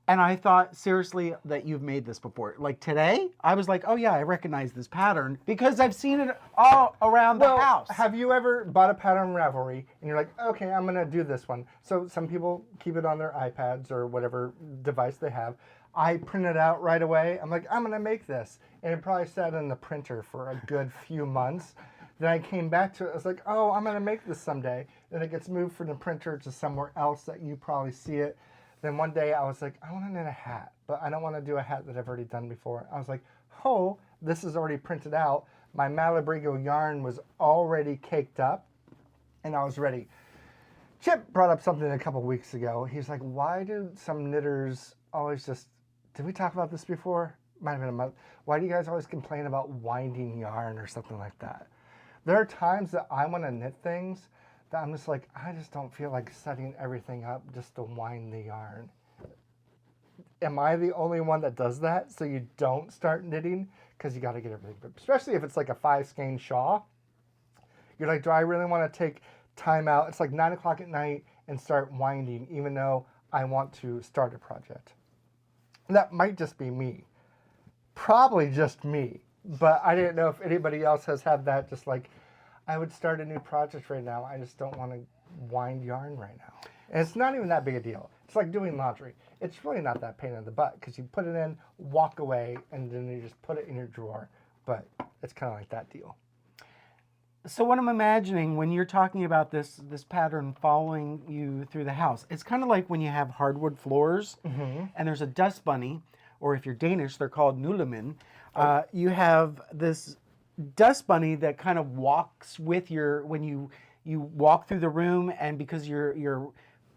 And I thought seriously that you've made this before. Like today, I was like, oh yeah, I recognize this pattern because I've seen it all around the house. Have you ever bought a pattern on Ravelry and you're like, okay, I'm gonna do this one. So some people keep it on their iPads or whatever device they have. I print it out right away. I'm like, I'm gonna make this. And it probably sat in the printer for a good few months. Then I came back to it. I was like, oh, I'm gonna make this someday. Then it gets moved from the printer to somewhere else that you probably see it. Then one day I was like, I want to knit a hat. but I don't want to do a hat that I've already done before. I was like, oh, this is already printed out. My Malabrigo yarn was already caked up, and I was ready. Chip brought up something a couple weeks ago. He's like, why do some knitters always just, did we talk about this before? Might have been a month. Why do you guys always complain about winding yarn or something like that? There are times that I want to knit things that I'm just like, I just don't feel like setting everything up just to wind the yarn. Am I the only one that does that? So you don't start knitting because you got to get everything, especially if it's like a 5-skein shawl. You're like, do I really want to take time out? It's like 9 o'clock at night and start winding, even though I want to start a project. That might just be me. Probably just me. But I didn't know if anybody else has had that, just like, I would start a new project right now. I just don't want to wind yarn right now. And it's not even that big a deal. It's like doing laundry. It's really not that pain in the butt because you put it in, walk away, and then you just put it in your drawer. But it's kind of like that deal. So what I'm imagining when you're talking about this pattern following you through the house, it's kind of like when you have hardwood floors and there's a dust bunny, or if you're Danish, they're called nullemin. You have this dust bunny that kind of walks with when you walk through the room, and because your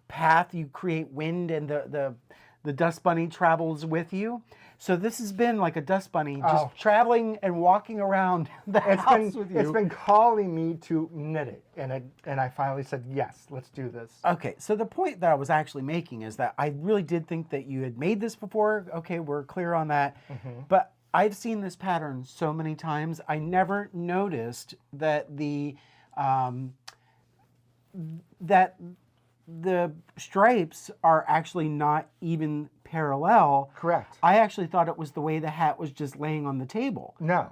path, you create wind, and the dust bunny travels with you. So this has been like a dust bunny just traveling and walking around the house with you. It's been calling me to knit it, and I finally said, yes, let's do this. Okay, so the point that I was actually making is that I really did think that you had made this before. Okay, we're clear on that. But I've seen this pattern so many times. I never noticed that the stripes are actually not even parallel. Correct. I actually thought it was the way the hat was just laying on the table. No.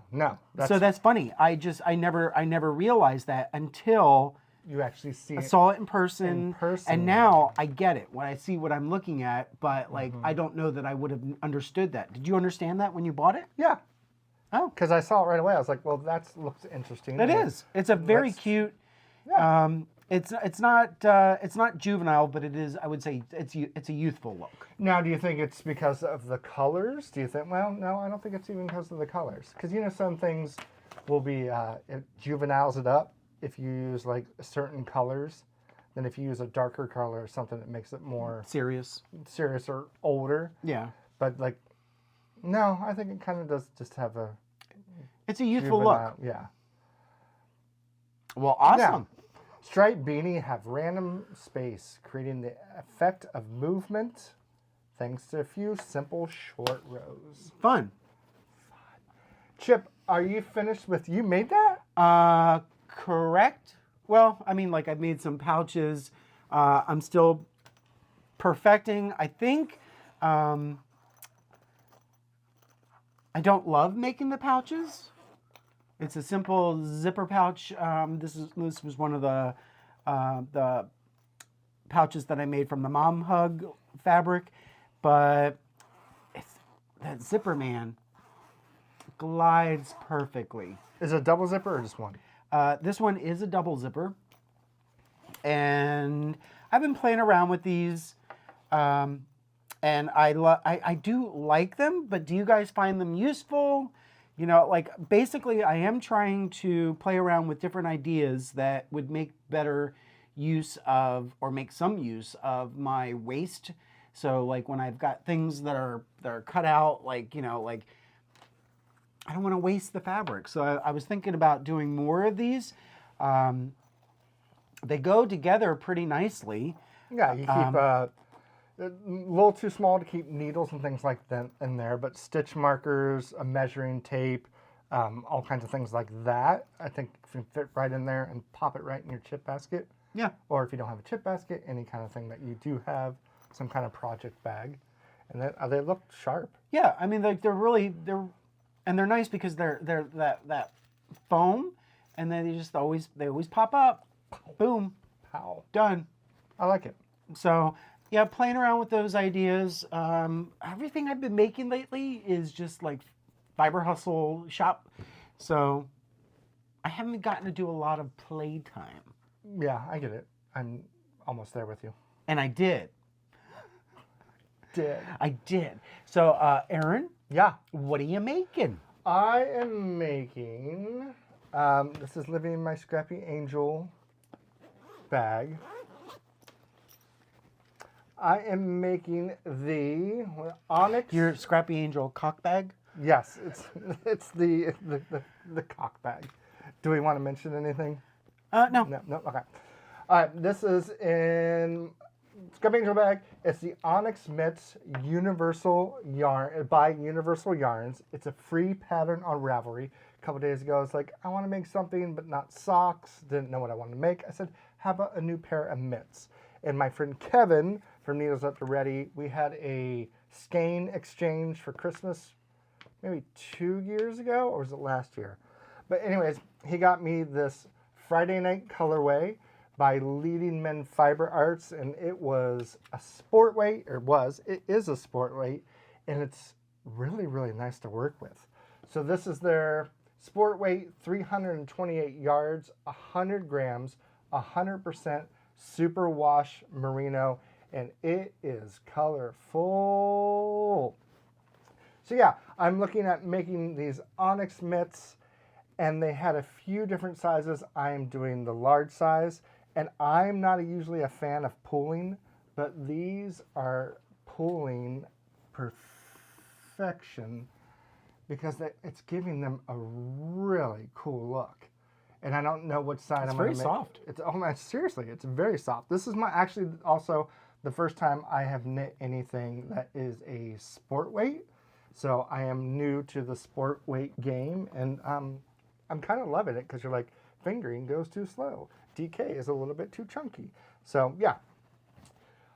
So that's funny. I never realized that until you actually see I saw it in person. And now I get it when I see what I'm looking at, but like I don't know that I would have understood that. Did you understand that when you bought it? Yeah. Oh. Because I saw it right away. I was like, well, that looks interesting. It is. It's a very cute. Yeah. It's not juvenile, but it is. I would say it's a youthful look. Now, do you think it's because of the colors? Do you think? Well, no, I don't think it's even because of the colors. Because some things will be it juveniles it up if you use like certain colors. Then if you use a darker color or something, it makes it more serious or older. Yeah. But like, no, I think it kind of does just have a. It's a youthful look. Yeah. Well, awesome. Now, striped beanie have random space, creating the effect of movement thanks to a few simple short rows. Fun. Chip, are you finished with, you made that? Correct. Well, I mean, like I've made some pouches. I'm still perfecting. I think I don't love making the pouches. It's a simple zipper pouch. This was one of the pouches that I made from the Mom Hug fabric, but that zipper, man, glides perfectly. Is it a double zipper or just one? This one is a double zipper, and I've been playing around with these, and I do like them. But do you guys find them useful? Like basically I am trying to play around with different ideas that would make better use of, or make some use of, my waste. So like when I've got things that are cut out, like, like I don't want to waste the fabric. So I was thinking about doing more of these. They go together pretty nicely. Yeah, you keep a little too small to keep needles and things like that in there, but stitch markers, a measuring tape, all kinds of things like that, I think can fit right in there and pop it right in your chip basket. Yeah. Or if you don't have a chip basket, any kind of thing that you do have, some kind of project bag, and then they look sharp. Yeah, I mean, like they're nice because they're that foam, and then they always pop up. Boom. Pow. Done. I like it. So yeah, playing around with those ideas. Everything I've been making lately is just like Fiber Hustle shop. So I haven't gotten to do a lot of playtime. Yeah, I get it. I'm almost there with you. And I did. did. I did. So, Aaron, Yeah. what are you making? I am making, this is living in my Scrappy Angel bag. I am making the Onyx. Your Scrappy Angel cock bag? Yes, it's the cock bag. Do we want to mention anything? No. No, okay. All right, this is in Scrappy Angel bag. It's the Onyx Mitts Universal Yarn by Universal Yarns. It's a free pattern on Ravelry. A couple days ago, I was like, I want to make something, but not socks. Didn't know what I wanted to make. I said, how about a new pair of mitts? And my friend Kevin from Needles Up to Ready, we had a skein exchange for Christmas maybe 2 years ago, or was it last year? But anyways, he got me this Friday Night colorway by Leading Men Fiber Arts, and it was a sport weight, it is a sport weight, and it's really, really nice to work with. So this is their sport weight, 328 yards, 100 grams, 100% superwash merino, and it is colorful. So yeah, I'm looking at making these Onyx mitts, and they had a few different sizes. I am doing the large size, and I'm not usually a fan of pooling, but these are pooling perfection because it's giving them a really cool look. And I don't know which side I'm going to make. It's very soft. It's, oh man, seriously, it's very soft. This is actually also the first time I have knit anything that is a sport weight. So I am new to the sport weight game, and I'm kind of loving it because you're like, fingering goes too slow. DK is a little bit too chunky. So yeah,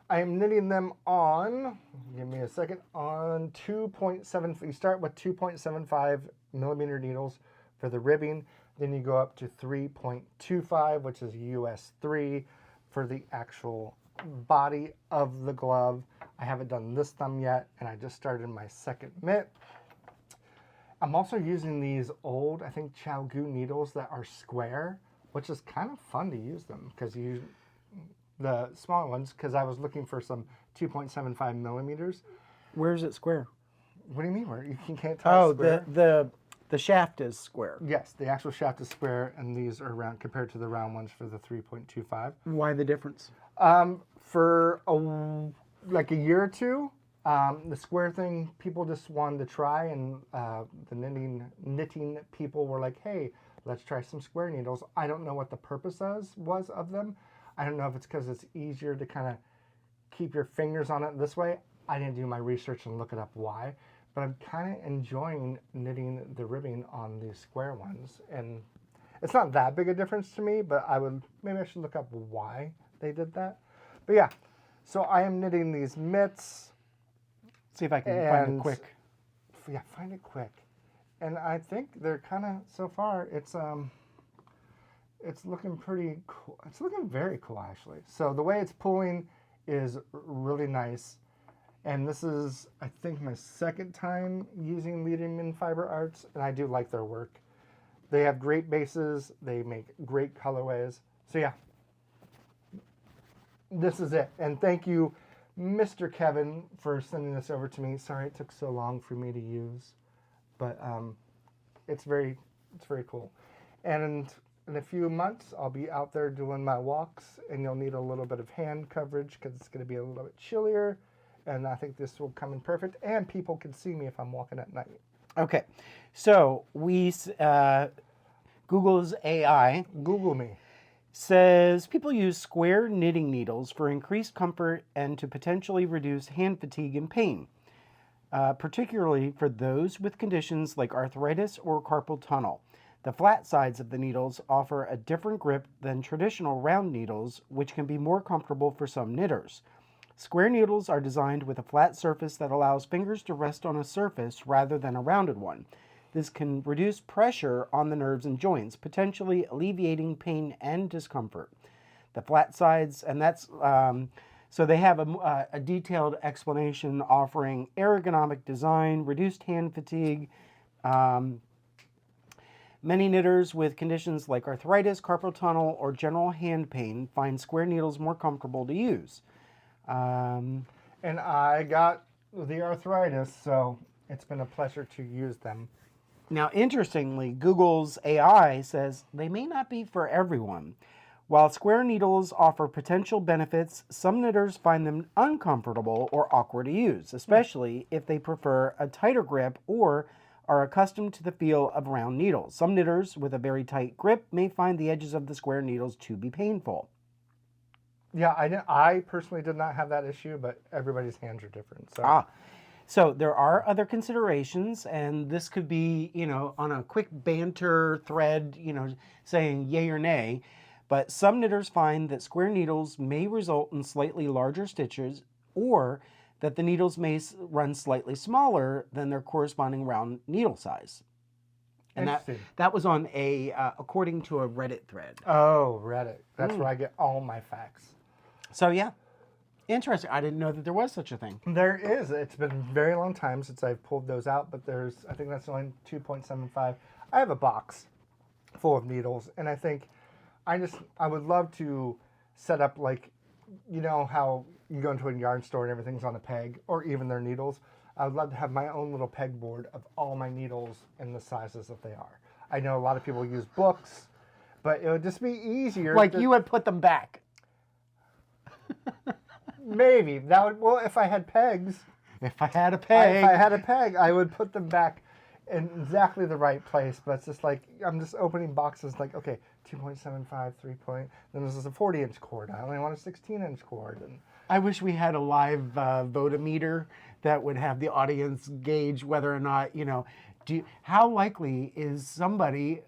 I am knitting them on, give me a second, on 2.7, you start with 2.75 millimeter needles for the ribbing. Then you go up to 3.25, which is US 3 for the actual body of the glove. I haven't done this thumb yet, and I just started my second mitt. I'm also using these old, I think, Chalgu needles that are square, which is kind of fun to use them because the smaller ones, because I was looking for some 2.75 millimeters. Where's it square? What do you mean? Where you can't tell? Oh, the shaft is square. Yes, the actual shaft is square, and these are round compared to the round ones for the 3.25. Why the difference? For like a year or two, the square thing, people just wanted to try, and the knitting people were like, hey, let's try some square needles. I don't know what the purpose was of them. I don't know if it's because it's easier to kind of keep your fingers on it this way. I didn't do my research and look it up why, but I'm kind of enjoying knitting the ribbing on these square ones. And it's not that big a difference to me, but maybe I should look up why they did that. But yeah, so I am knitting these mitts. See if I can find it quick. Yeah, find it quick. And I think they're kind of, so far, it's looking pretty cool. It's looking very cool, actually. So the way it's pulling is really nice. And this is, I think, my second time using Leading Men Fiber Arts, and I do like their work. They have great bases. They make great colorways. So yeah, this is it. And thank you, Mr. Kevin, for sending this over to me. Sorry it took so long for me to use, but it's very cool. And in a few months, I'll be out there doing my walks, and you'll need a little bit of hand coverage because it's going to be a little bit chillier. And I think this will come in perfect, and people can see me if I'm walking at night. Okay, so Google's AI. Google me. Says people use square knitting needles for increased comfort and to potentially reduce hand fatigue and pain, particularly for those with conditions like arthritis or carpal tunnel. The flat sides of the needles offer a different grip than traditional round needles, which can be more comfortable for some knitters. Square needles are designed with a flat surface that allows fingers to rest on a surface rather than a rounded one. This can reduce pressure on the nerves and joints, potentially alleviating pain and discomfort. The flat sides, and that's, so they have a detailed explanation offering ergonomic design, reduced hand fatigue. Many knitters with conditions like arthritis, carpal tunnel, or general hand pain find square needles more comfortable to use. And I got the arthritis, so it's been a pleasure to use them. Now, interestingly, Google's AI says they may not be for everyone. While square needles offer potential benefits, some knitters find them uncomfortable or awkward to use, especially if they prefer a tighter grip or are accustomed to the feel of round needles. Some knitters with a very tight grip may find the edges of the square needles to be painful. Yeah, I personally did not have that issue, but everybody's hands are different. So. So there are other considerations, and this could be, on a quick banter thread, saying yay or nay. But some knitters find that square needles may result in slightly larger stitches, or that the needles may run slightly smaller than their corresponding round needle size. And that was on according to a Reddit thread. Oh, Reddit. That's where I get all my facts. So yeah, interesting. I didn't know that there was such a thing. There is. It's been a very long time since I've pulled those out, but I think that's only 2.75. I have a box full of needles, and I think I would love to set up, like, how you go into a yarn store and everything's on a peg, or even their needles. I would love to have my own little pegboard of all my needles in the sizes that they are. I know a lot of people use books, but it would just be easier. Like you would put them back. Maybe. Well, if I had pegs. If I had a peg. I would put them back in exactly the right place. But it's just like, I'm just opening boxes like, okay, 2.75, 3 point. Then this is a 40-inch cord. I only want a 16-inch cord. And I wish we had a live votometer that would have the audience gauge whether or not, how likely is somebody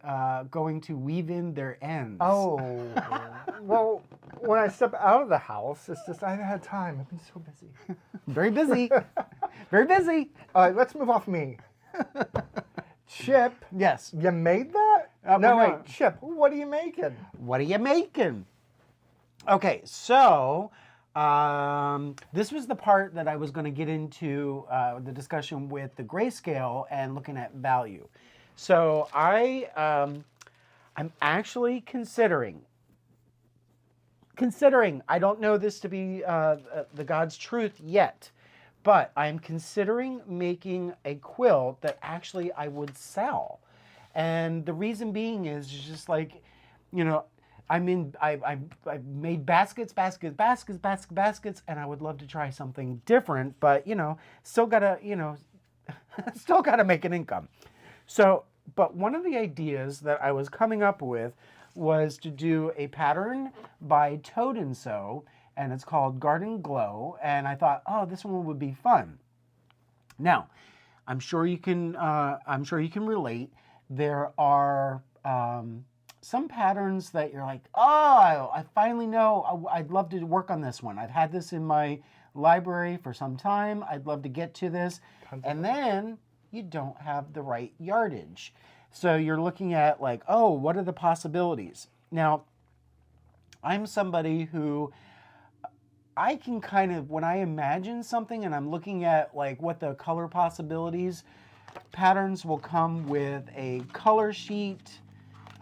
going to weave in their ends? Oh, well, when I step out of the house, it's just I haven't had time. I've been so busy. Very busy. Very busy. All right, let's move off me. Chip. Yes. You made that? No, wait, Chip, what are you making? What are you making? Okay, so this was the part that I was going to get into the discussion with the grayscale and looking at value. So I'm actually considering, I don't know this to be the God's truth yet, but I'm considering making a quilt that actually I would sell. And the reason being is just like, I made baskets, and I would love to try something different, but still gotta make an income. So, but one of the ideas that I was coming up with was to do a pattern by Toad and Sew, and it's called Garden Glow, and I thought, oh, this one would be fun. Now, I'm sure you can relate. There are some patterns that you're like, oh, I finally know, I'd love to work on this one. I've had this in my library for some time. I'd love to get to this. And then you don't have the right yardage. So you're looking at like, oh, what are the possibilities? Now, I'm somebody who I can kind of, when I imagine something and I'm looking at like what the color possibilities, patterns will come with a color sheet.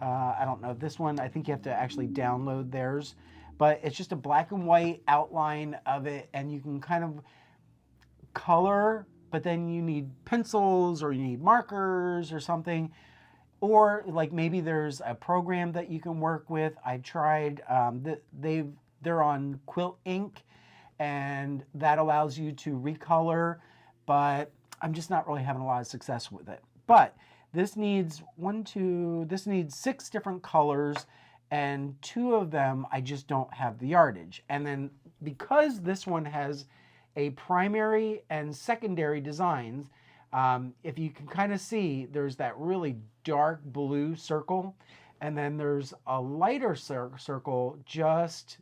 I don't know, this one, I think you have to actually download theirs, but it's just a black and white outline of it, and you can kind of color, but then you need pencils or you need markers or something, or like maybe there's a program that you can work with. I tried, they're on Quilting, and that allows you to recolor, but I'm just not really having a lot of success with it. But this needs 6 different colors, and 2 of them I just don't have the yardage. And then because this one has a primary and secondary designs, if you can kind of see, there's that really dark blue circle, and then there's a lighter circle just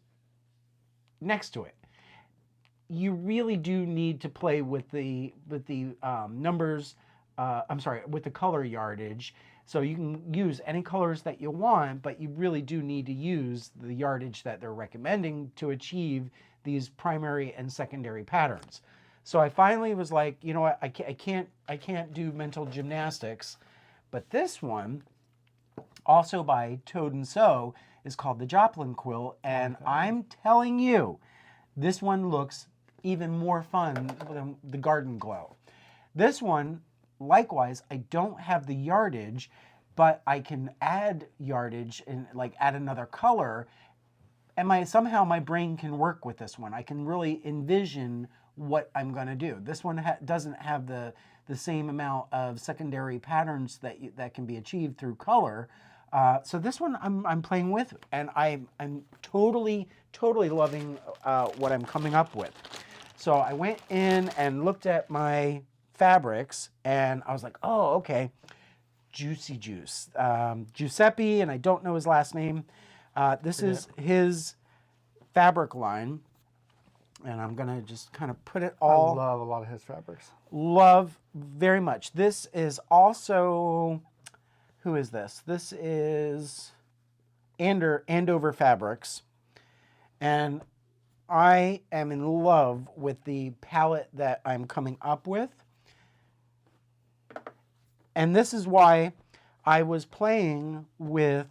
next to it. You really do need to play with the numbers. With the color yardage. So you can use any colors that you want, but you really do need to use the yardage that they're recommending to achieve these primary and secondary patterns. So I finally was like, you know what, I can't do mental gymnastics. But this one, also by Toad and Sew, is called the Joplin quilt, and I'm telling you, this one looks even more fun than the Garden Glow. This one, likewise, I don't have the yardage, but I can add yardage and like add another color. And somehow my brain can work with this one. I can really envision what I'm going to do. This one doesn't have the same amount of secondary patterns that can be achieved through color. So this one I'm playing with, and I'm totally loving what I'm coming up with. So I went in and looked at my fabrics, and I was like, oh, okay, Juicy Juice, Giuseppe, and I don't know his last name. This is his fabric line, and I'm gonna just kind of put it all. I love a lot of his fabrics. Love very much. This is also, who is this? This is Andover Fabrics, and I am in love with the palette that I'm coming up with. And this is why I was playing with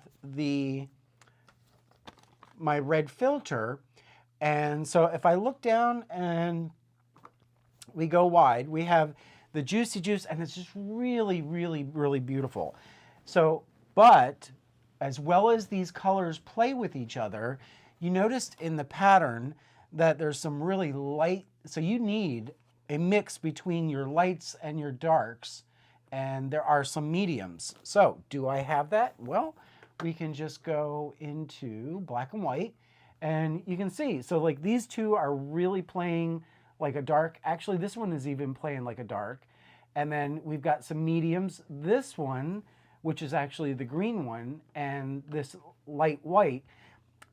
my red filter. And so if I look down and we go wide, we have the Juicy Juice, and it's just really beautiful. So, but as well as these colors play with each other, you noticed in the pattern that there's some really light, so you need a mix between your lights and your darks, and there are some mediums. So do I have that? Well, we can just go into black and white, and you can see, so like these two are really playing like a dark. Actually, this one is even playing like a dark. And then we've got some mediums. This one, which is actually the green one, and this light white,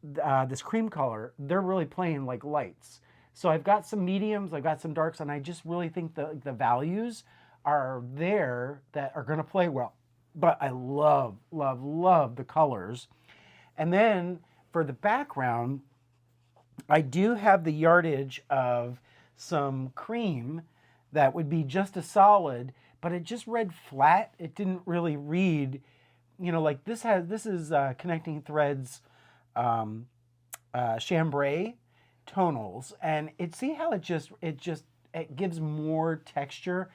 this cream color, they're really playing like lights. So I've got some mediums, I've got some darks, and I just really think the values are there that are gonna play well. But I love the colors. And then for the background, I do have the yardage of some cream that would be just a solid, but it just read flat. It didn't really read, you know, like this is Connecting Threads chambray tonals, and see how it gives more texture.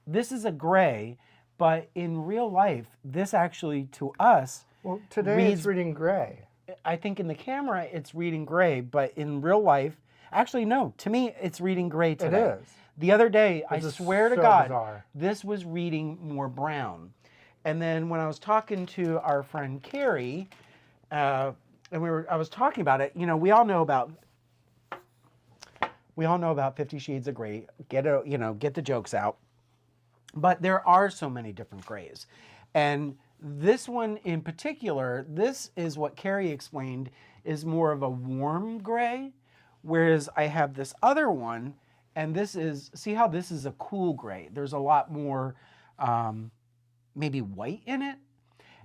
This is a gray, but in real life, this actually to us, well, today it's reading gray. I think in the camera it's reading gray, but in real life, actually no, to me it's reading gray today. It is. The other day, I swear to God, bizarre. this was reading more brown. And then when I was talking to our friend Carrie, and I was talking about it, you know, we all know about 50 Shades of Grey. Get the jokes out. But there are so many different grays. And this one in particular, this is what Carrie explained, is more of a warm gray, whereas I have this other one, and see how this is a cool gray. There's a lot more maybe white in it.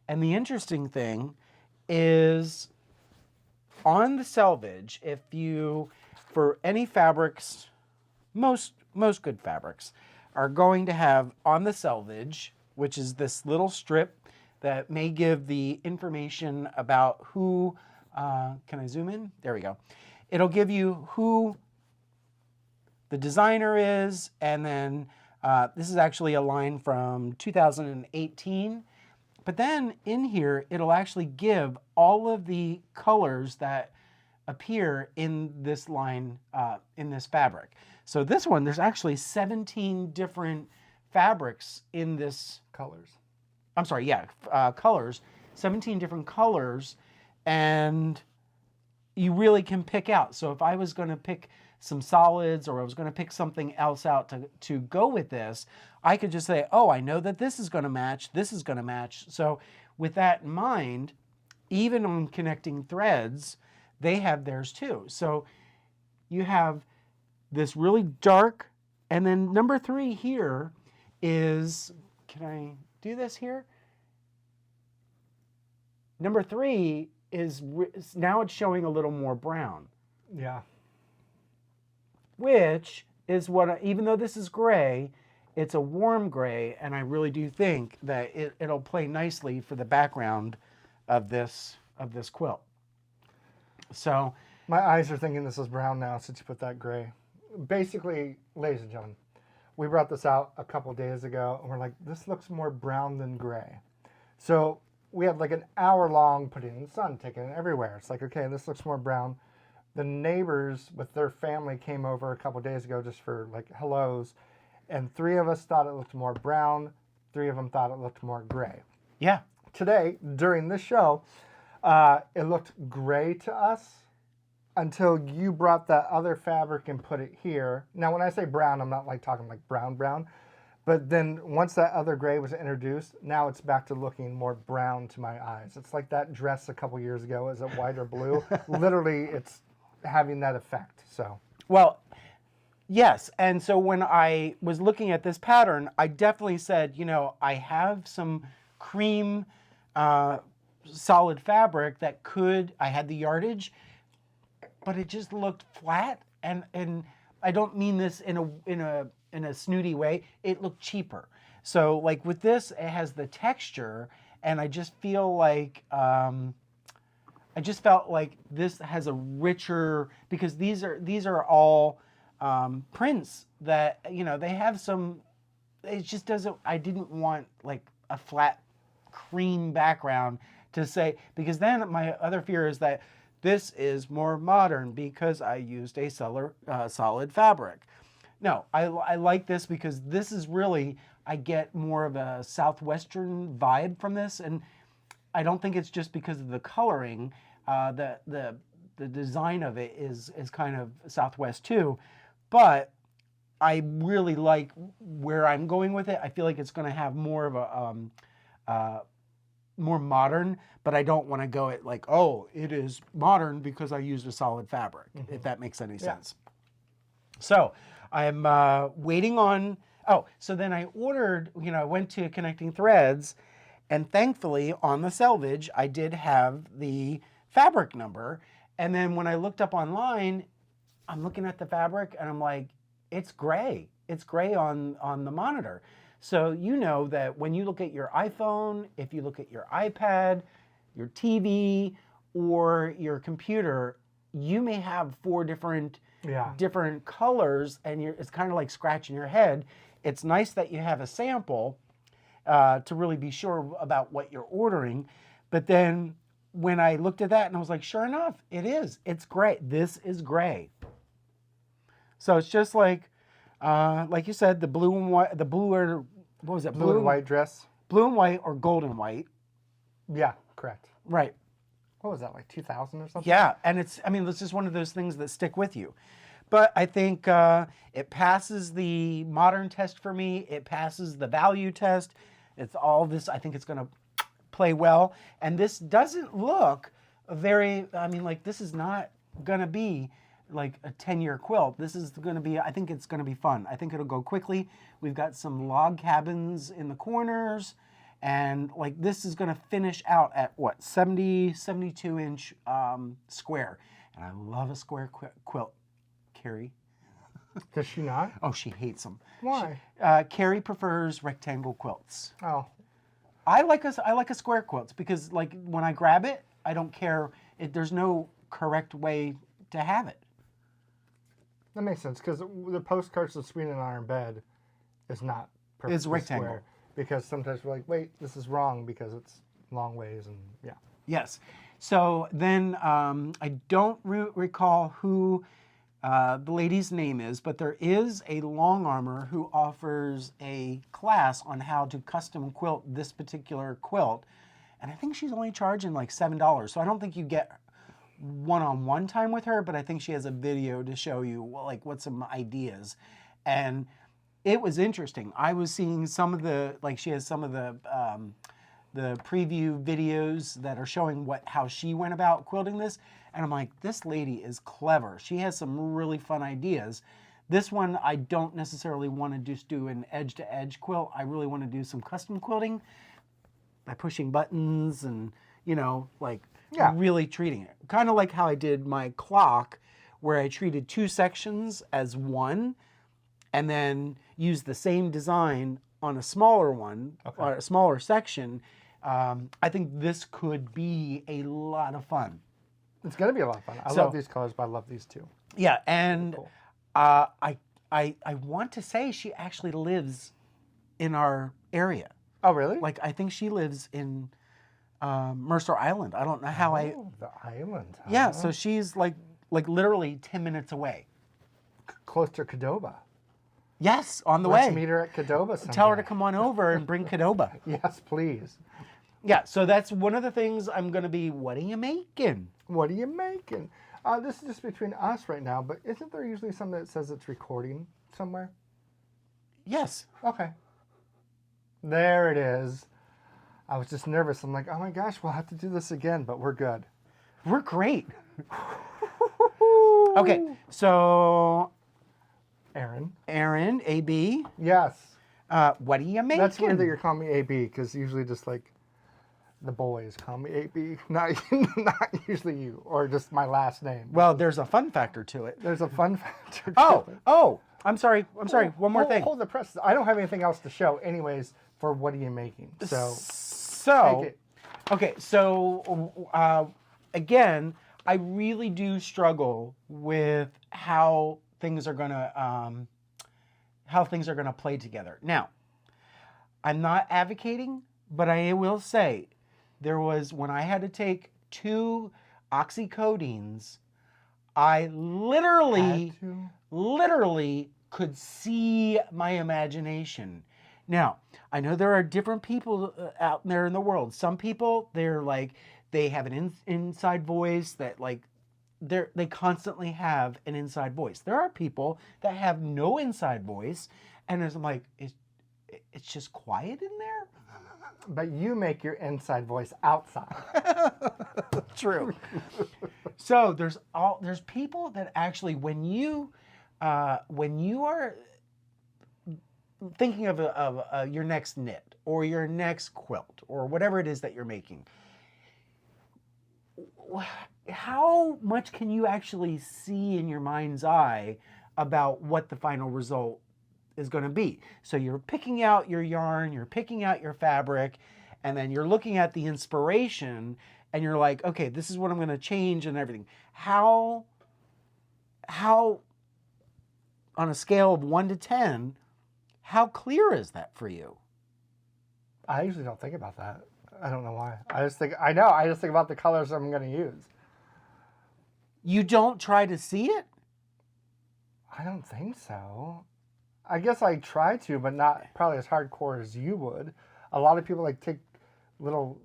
And the interesting thing is on the selvage, for any fabrics, most good fabrics are going to have on the selvage, which is this little strip that may give the information about who, can I zoom in? There we go. It'll give you who the designer is, and then this is actually a line from 2018. But then in here, it'll actually give all of the colors that appear in this line, in this fabric. So this one, there's actually 17 different fabrics in this. Colors. I'm sorry, yeah, colors, 17 different colors, and you really can pick out. So if I was going to pick some solids, or I was going to pick something else out to go with this, I could just say, oh, I know that this is going to match, this is going to match. So with that in mind, even on Connecting Threads, they have theirs too. So you have this really dark, and then number 3 here is, can I do this here? Number 3 is, now it's showing a little more brown. Yeah. Which is what, even though this is gray, it's a warm gray, and I really do think that it'll play nicely for the background of this quilt. So my eyes are thinking this is brown now since you put that gray basically, ladies and gentlemen, we brought this out a couple days ago, and we're like, this looks more brown than gray. So we had like an hour long putting it in the sun, taking it everywhere. It's like, okay, this looks more brown. The neighbors with their family came over a couple days ago just for like hellos, and 3 of us thought it looked more brown. 3 of them thought it looked more gray. Yeah. Today, during this show, it looked gray to us until you brought that other fabric and put it here. Now, when I say brown, I'm not like talking like brown, but then once that other gray was introduced, now it's back to looking more brown to my eyes. It's like that dress a couple years ago. Is it white or blue? Literally, it's having that effect. So, well, yes. And so when I was looking at this pattern, I definitely said, you know, I have some cream solid fabric that I had the yardage, but it just looked flat, and I don't mean this in a snooty way. It looked cheaper. So like with this, it has the texture, and I just feel like I just felt like this has a richer, because these are all prints that, you know, they have some. It just doesn't. I didn't want like a flat cream background to say, because then my other fear is that this is more modern because I used a solid fabric. No, I like this because this is really, I get more of a Southwestern vibe from this, and I don't think it's just because of the coloring. The design of it is kind of Southwest too, but I really like where I'm going with it. I feel like it's going to have more of a more modern, but I don't want to go at like, oh, it is modern because I used a solid fabric, if that makes any sense. So I'm waiting on, so then I ordered, you know, I went to Connecting Threads, and thankfully on the selvage, I did have the fabric number. And then when I looked up online, I'm looking at the fabric and I'm like, it's gray. It's gray on the monitor. So you know that when you look at your iPhone, if you look at your iPad, your TV, or your computer, you may have 4 different colors, and it's kind of like scratching your head. It's nice that you have a sample to really be sure about what you're ordering. But then when I looked at that, and I was like, sure enough, it's gray. This is gray. So it's just like you said, the blue and white, what was it? Blue and white dress. Blue and white or gold and white. Yeah, correct. Right. What was that, like 2000 or something? Yeah, and it's just one of those things that stick with you. But I think it passes the modern test for me. It passes the value test. It's all this. I think it's going to play well. And this doesn't look this is not going to be like a 10-year quilt. This is going to be, I think it's going to be fun. I think it'll go quickly. We've got some log cabins in the corners, and like this is going to finish out at what, 72 inch square. And I love a square quilt. Carrie? Does she not? Oh, she hates them. Why? Carrie prefers rectangle quilts. Oh. I like a square quilt because like when I grab it, I don't care. There's no correct way to have it. That makes sense, because the postcards of Sweden Iron Bed is not perfectly It's rectangle. square, because sometimes we're like, wait, this is wrong because it's long ways, and yeah. Yes. So then I don't recall who the lady's name is, but there is a long armor who offers a class on how to custom quilt this particular quilt, and I think she's only charging like $7. So I don't think you get one-on-one time with her, but I think she has a video to show you what some ideas. And it was interesting. I was seeing some of the, she has some of the preview videos that are showing how she went about quilting this, and I'm like, this lady is clever. She has some really fun ideas. This one, I don't necessarily want to just do an edge-to-edge quilt. I really want to do some custom quilting by pushing buttons and, really treating it. Kind of like how I did my clock, where I treated 2 sections as one, and then used the same design on a smaller one, or a smaller section. I think this could be a lot of fun. It's going to be a lot of fun. I love these colors, but I love these too. Yeah, and cool. I want to say she actually lives in our area. Oh, really? Like, I think she lives in Mercer Island. I don't know how the island, huh? Yeah, so she's like literally 10 minutes away. Close to Qdoba. Yes, on the Let's way. meet her at Qdoba someday. Tell her to come on over and bring Qdoba. Yes, please. Yeah, so that's one of the things I'm going to be, what are you making? What are you making? This is just between us right now, but isn't there usually something that says it's recording somewhere? Yes. Okay. There it is. I was just nervous. I'm like, oh my gosh, we'll have to do this again, but we're good. We're great. Okay, so Aaron, AB. Yes. What are you making? That's weird that you're calling me AB, because usually just like the boys call me AB, not usually you, or just my last name. Well, there's a fun factor to it. There's a fun factor to it. Oh, I'm sorry. One more thing. Hold the press. I don't have anything else to show anyways for what are you making. So take it. Okay, so again, I really do struggle with how things are gonna play together. Now, I'm not advocating, but I will say there was, when I had to take 2 oxycodines, I literally could see my imagination. Now, I know there are different people out there in the world. Some people, they're like, they have an inside voice that like, they constantly have an inside voice. There are people that have no inside voice, and I'm like, it's just quiet in there. But you make your inside voice outside. True. So there's people that actually, when you are thinking of your next knit or your next quilt or whatever it is that you're making, how much can you actually see in your mind's eye about what the final result is going to be? So you're picking out your yarn, you're picking out your fabric, and then you're looking at the inspiration and you're like, okay, this is what I'm going to change and everything. How on a scale of 1 to 10, how clear is that for you? I usually don't think about that. I don't know why. I just think about the colors I'm going to use. You don't try to see it? I don't think so. I guess I try to, but not probably as hardcore as you would. A lot of people like take little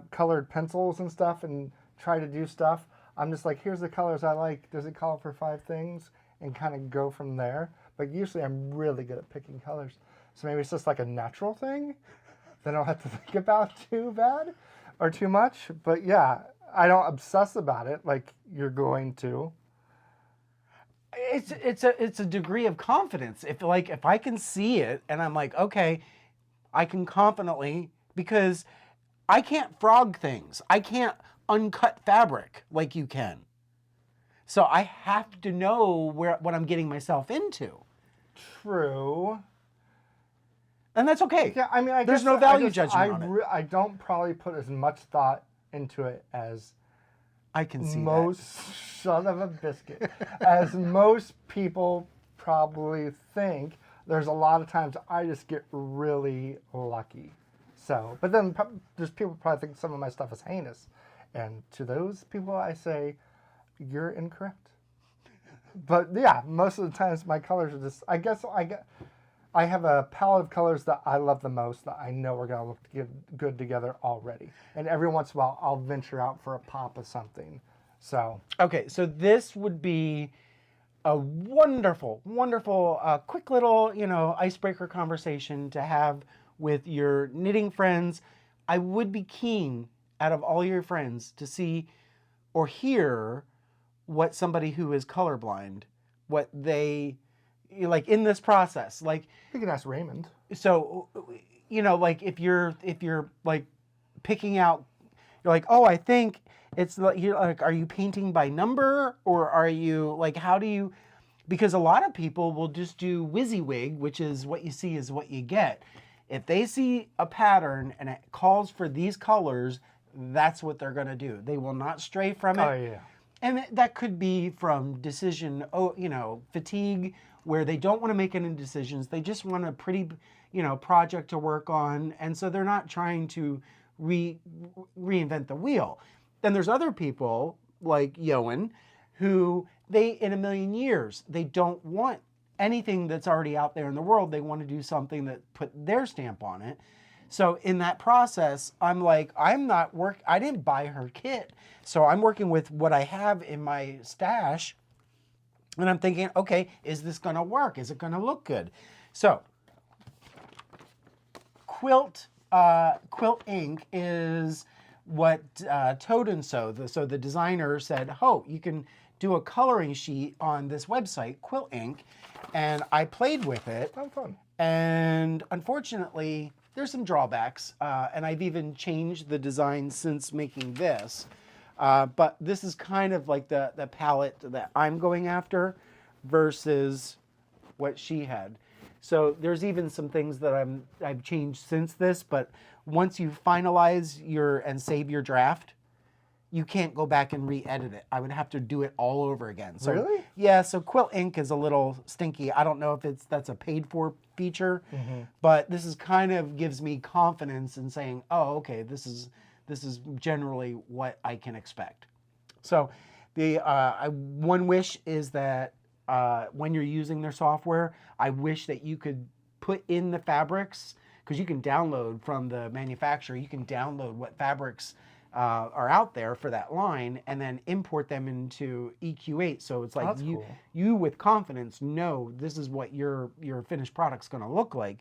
colored pencils and stuff and try to do stuff. I'm just like, here's the colors I like. Does it call for 5 things? And kind of go from there. But usually I'm really good at picking colors. So maybe it's just like a natural thing that I don't have to think about too bad or too much. But yeah, I don't obsess about it like you're going to. It's a degree of confidence. If I can see it and I'm like, okay, I can confidently, because I can't frog things. I can't uncut fabric like you can. So I have to know what I'm getting myself into. True. And that's okay. Yeah, I mean, there's no value judgment on it. I don't probably put as much thought into it as I can see most son of a biscuit. As most people probably think. There's a lot of times I just get really lucky. So, but then there's people probably think some of my stuff is heinous, and to those people I say, you're incorrect. But yeah, most of the times my colors are just, I have a palette of colors that I love the most that I know are going to look good together already. And every once in a while, I'll venture out for a pop of something. So. Okay, so this would be a wonderful, wonderful, quick little, icebreaker conversation to have with your knitting friends. I would be keen, out of all your friends, to see or hear what somebody who is colorblind, what they, like in this process, like. You can ask Raymond. So, like if you're like picking out, you're like, oh, I think it's like, you're like, are you painting by number, or are you like, how do you? Because a lot of people will just do WYSIWYG, which is what you see is what you get. If they see a pattern and it calls for these colors, that's what they're going to do. They will not stray from it. Oh yeah. And that could be from decision, fatigue, where they don't want to make any decisions. They just want a pretty, project to work on. And so they're not trying to reinvent the wheel. Then there's other people like Joanne who in a million years, they don't want anything that's already out there in the world. They want to do something that put their stamp on it. So in that process, I'm like, I didn't buy her kit. So I'm working with what I have in my stash. And I'm thinking, okay, is this going to work? Is it going to look good? So Quilt ink is what Toad and Sew, so the designer said, oh, you can do a coloring sheet on this website, Quilt ink. And I played with it. Oh, fun. And unfortunately, there's some drawbacks, and I've even changed the design since making this. But this is kind of like the palette that I'm going after versus what she had. So there's even some things that I've changed since this, but once you finalize and save your draft, you can't go back and re-edit it. I would have to do it all over again. So, really? Yeah, so Quilt ink is a little stinky. I don't know if that's a paid for feature, but this is kind of gives me confidence in saying, oh, okay, this is generally what I can expect. So one wish is that when you're using their software, I wish that you could put in the fabrics, because you can download from the manufacturer, you can download what fabrics are out there for that line and then import them into EQ8. So it's like you with confidence know this is what your finished product's going to look like.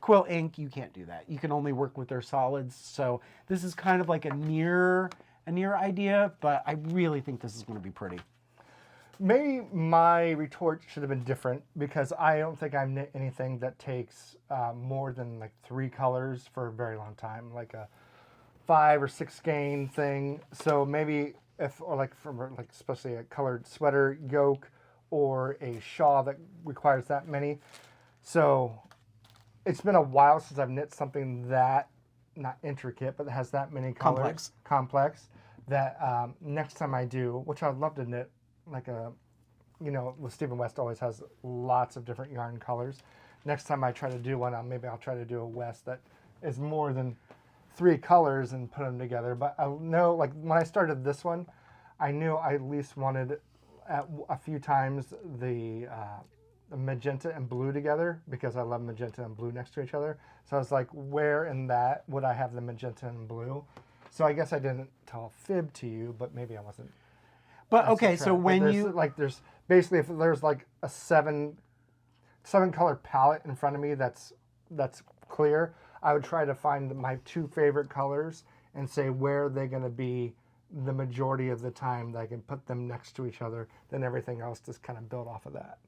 Quilt ink, you can't do that. You can only work with their solids. So this is kind of like a near idea, but I really think this is going to be pretty. Maybe my retort should have been different, because I don't think I've knit anything that takes more than like 3 colors for a very long time, like a 5 or 6 skein thing. So maybe especially a colored sweater yoke or a shawl that requires that many. So it's been a while since I've knit something that, not intricate, but that has that many colors. Complex. That next time I do, which I'd love to knit, like with Stephen West always has lots of different yarn colors. Next time I try to do one, maybe I'll try to do a West that is more than 3 colors and put them together. But I know, like when I started this one, I knew I at least wanted a few times the magenta and blue together, because I love magenta and blue next to each other. So I was like, where in that would I have the magenta and blue? So I guess I didn't tell a fib to you, but maybe I wasn't. But okay, so when there's basically, if there's like a 7 color palette in front of me that's clear, I would try to find my 2 favorite colors and say where they're going to be the majority of the time that I can put them next to each other. Then everything else just kind of build off of that.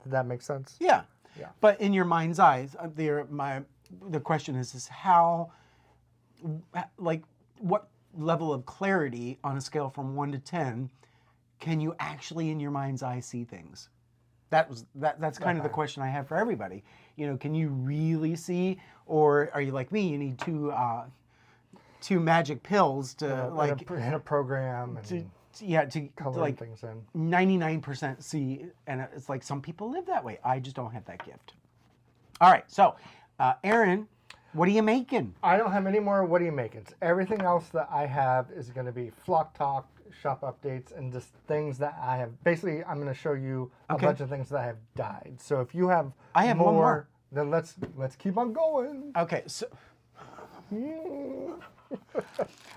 Did that make sense? Yeah. Yeah. But in your mind's eyes, the question is how, like, what level of clarity on a scale from 1 to 10 can you actually in your mind's eye see things? That's kind of the question I have for everybody. Can you really see, or are you like me? You need two magic pills to in a program to color like things in. 99% see, and it's like some people live that way. I just don't have that gift. All right, so Aaron, what are you making? I don't have any more what are you making. Everything else that I have is going to be flock talk, shop updates, and just things that I have. Basically, I'm going to show you a bunch of things that have died. So if you have I have one more. Then let's keep on going. Okay, so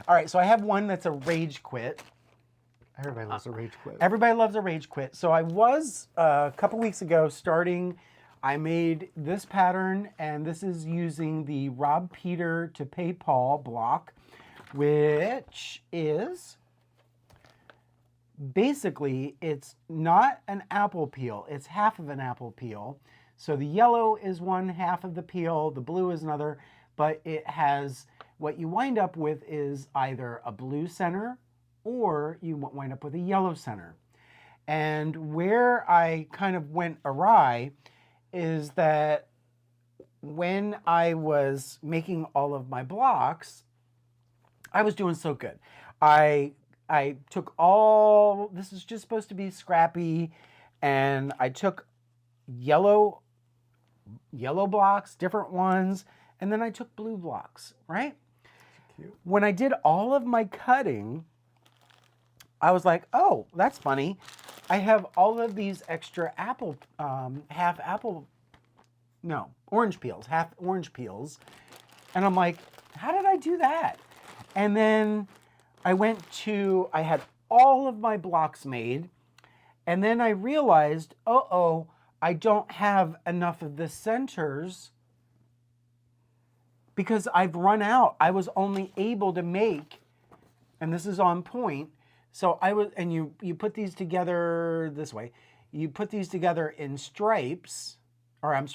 all right, so I have one that's a rage quit. Everybody loves a rage quit. Everybody loves a rage quit. So I was a couple weeks ago I made this pattern, and this is using the Rob Peter to Pay Paul block, which is basically, it's not an apple peel. It's half of an apple peel. So the yellow is one half of the peel, the blue is another, but it has, what you wind up with is either a blue center or you wind up with a yellow center. And where I kind of went awry is that when I was making all of my blocks, I was doing so good. I I took all, this is just supposed to be scrappy, and I took yellow blocks, different ones, and then I took blue blocks, right? Cute. When I did all of my cutting, I was like, oh, that's funny. I have all of these extra orange peels, half orange peels. And I'm like, how did I do that? And then I had all of my blocks made. And then I realized, I don't have enough of the centers because I've run out. I was only able to make, and this is on point. So you put these together this way. You put these together in strips. And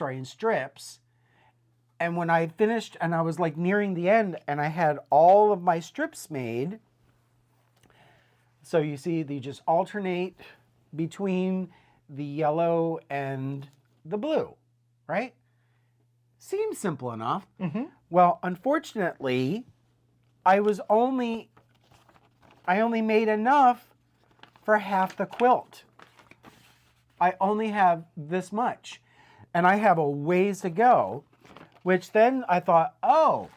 when I finished and I was like nearing the end and I had all of my strips made, so you see they just alternate between the yellow and the blue, right? Seems simple enough. Mm-hmm. Well, unfortunately, I only made enough for half the quilt. I only have this much, and I have a ways to go, which then I thought, oh,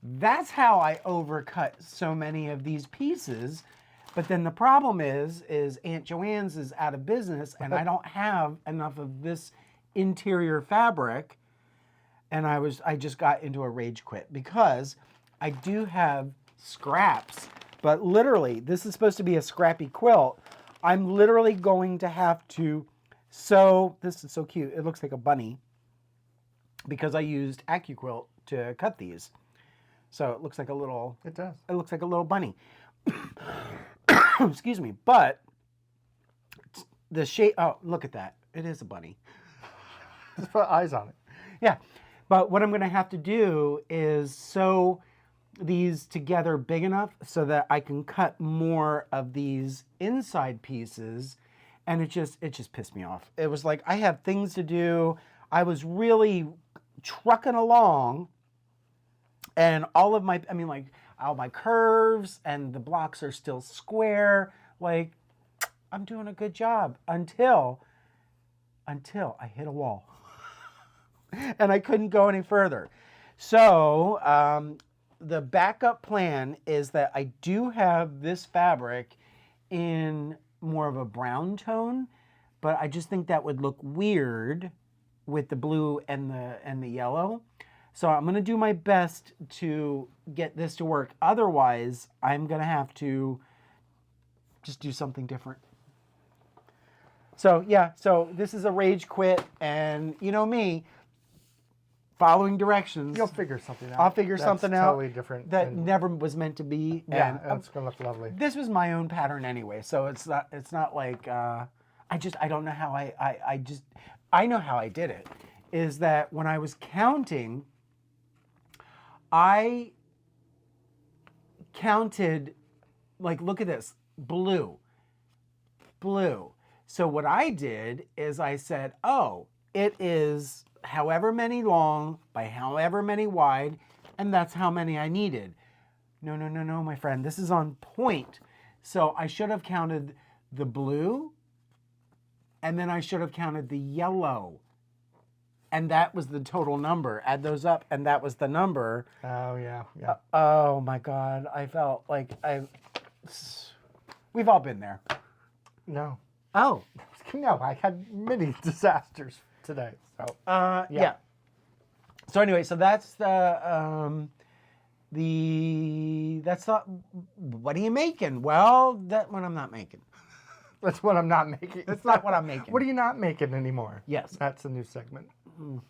that's how I overcut so many of these pieces. But then the problem is Aunt Joanne's is out of business, and I don't have enough of this interior fabric. And I just got into a rage quit because I do have scraps, but literally, this is supposed to be a scrappy quilt. I'm literally going to have to sew, this is so cute, it looks like a bunny, because I used AccuQuilt to cut these. So it looks like a little, It does. It looks like a little bunny. Excuse me, but the shape, oh, look at that. It is a bunny. Just put eyes on it. Yeah, but what I'm gonna have to do is sew these together big enough so that I can cut more of these inside pieces, and it just pissed me off. It was like I have things to do. I was really trucking along, and all my curves and the blocks are still square. Like, I'm doing a good job until I hit a wall. And I couldn't go any further. So the backup plan is that I do have this fabric in more of a brown tone, but I just think that would look weird with the blue and the yellow. So I'm going to do my best to get this to work. Otherwise, I'm going to have to just do something different. So yeah, so this is a rage quit, and you know me, following directions. You'll figure something out. I'll figure something out. Totally different. That never was meant to be. Yeah, and it's gonna look lovely. This was my own pattern anyway, so it's not like I don't know how I know how I did it. Is that when I was counting, I counted, like, look at this, blue. So what I did is I said, oh, it is however many long by however many wide, and that's how many I needed. No, my friend, this is on point. So I should have counted the blue, and then I should have counted the yellow. And that was the total number. Add those up, and that was the number. Oh, yeah. Oh, my God. I felt like we've all been there. No. Oh. No, I had many disasters today. So yeah. So anyway, so that's what are you making? Well, that one I'm not making. That's what I'm not making. That's not what I'm making. What are you not making anymore? Yes. That's a new segment.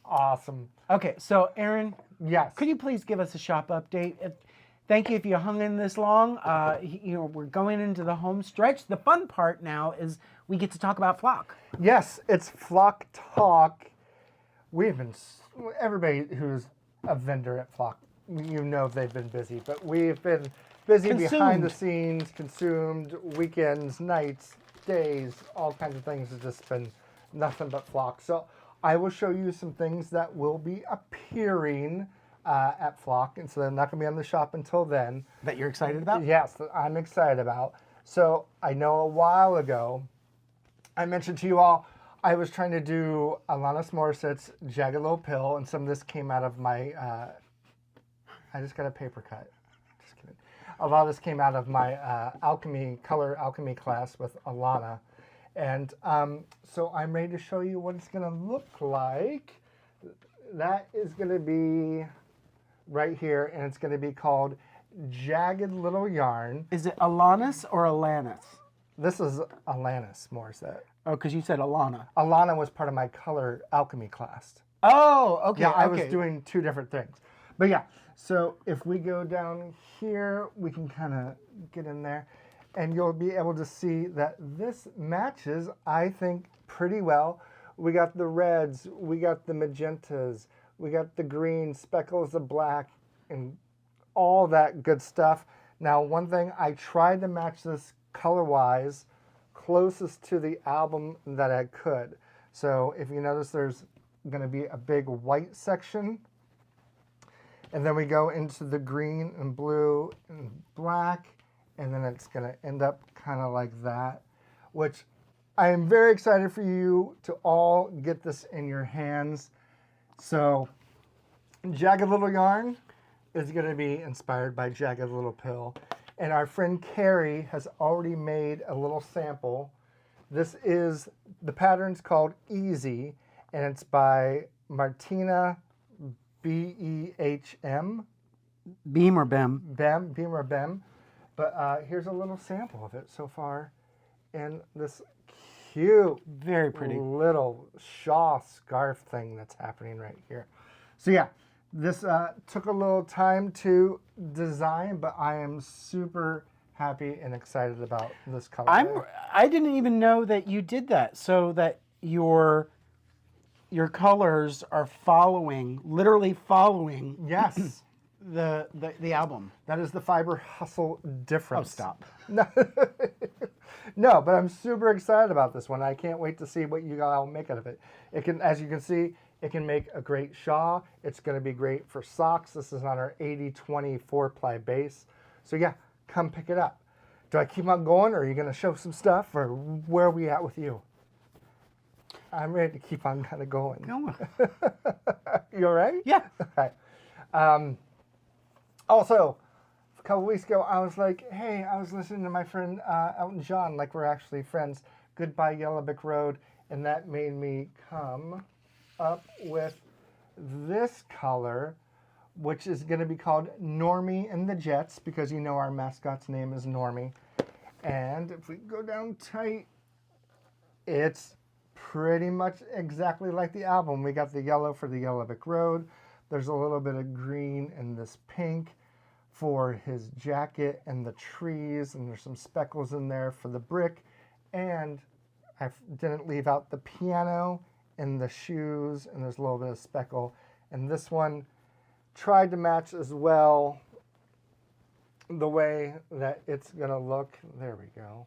Awesome. Okay, so Aaron, yes. Could you please give us a shop update? Thank you if you hung in this long. We're going into the home stretch. The fun part now is we get to talk about Flock. Yes, it's Flock Talk. Everybody who's a vendor at Flock, you know they've been busy, but we've been busy behind the scenes, consumed, weekends, nights, days, all kinds of things. It's just been nothing but Flock. So I will show you some things that will be appearing at Flock, and so they're not going to be on the shop until then. That you're excited about? Yes, I'm excited about. So I know a while ago, I mentioned to you all, I was trying to do Alanis Morissette's Jagged Little Pill, and some of this came out of my, I just got a paper cut. Just kidding. A lot of this came out of my color alchemy class with Alana. And so I'm ready to show you what it's going to look like. That is going to be right here, and it's going to be called Jagged Little Yarn. Is it Alanis or Alanis? This is Alanis Morissette. Oh, because you said Alana. Alana was part of my color alchemy class. Oh, okay. Yeah, I was doing two different things. But yeah, so if we go down here, we can kind of get in there, and you'll be able to see that this matches, I think, pretty well. We got the reds, we got the magentas, we got the green, speckles of black, and all that good stuff. Now, one thing, I tried to match this color-wise closest to the album that I could. So if you notice, there's going to be a big white section, and then we go into the green and blue and black, and then it's going to end up kind of like that, which I am very excited for you to all get this in your hands. So Jagged Little Yarn is going to be inspired by Jagged Little Pill. And our friend Carrie has already made a little sample. This is, the pattern's called Easy, and it's by Martina Behm. Beam or Bem? Behm or Behm. But here's a little sample of it so far. And this cute, Very pretty little shawl scarf thing that's happening right here. So yeah, this took a little time to design, but I am super happy and excited about this color. I didn't even know that you did that, so that your colors are literally following Yes. the album. That is the Fiber Hustle difference. Oh, stop. No. No, but I'm super excited about this one. I can't wait to see what you all make out of it. It can, as you can see, it can make a great shawl. It's going to be great for socks. This is on our 80/20 4-ply base. So yeah, come pick it up. Do I keep on going, or are you going to show some stuff, or where are we at with you? I'm ready to keep on kind of going. No. You all right? Yeah. Okay. Also, a couple weeks ago, I was like, hey, I was listening to my friend Elton John, like we're actually friends, Goodbye Yellow Brick Road, and that made me come up with this color, which is going to be called Normie and the Jets, because you know our mascot's name is Normie. And if we go down tight, it's pretty much exactly like the album. We got the yellow for the Yellow Brick Road. There's a little bit of green and this pink for his jacket and the trees, and there's some speckles in there for the brick. And I didn't leave out the piano and the shoes, and there's a little bit of speckle. And this one tried to match as well the way that it's gonna look. There we go.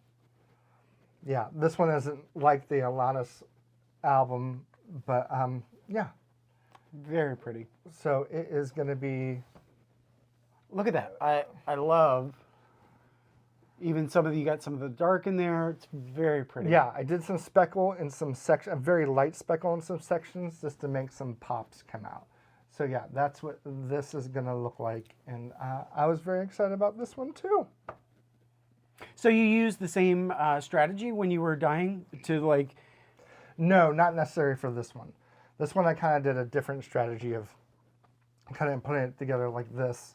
Yeah, this one isn't like the Alanis album, but yeah. Very pretty. So it is gonna be. Look at that. I love. Even you got some of the dark in there. It's very pretty. Yeah, I did some speckle in some sections, a very light speckle in some sections, just to make some pops come out. So yeah, that's what this is gonna look like, and I was very excited about this one too. So you used the same strategy when you were dyeing to like? No, not necessary for this one. This one I kind of did a different strategy of kind of putting it together like this,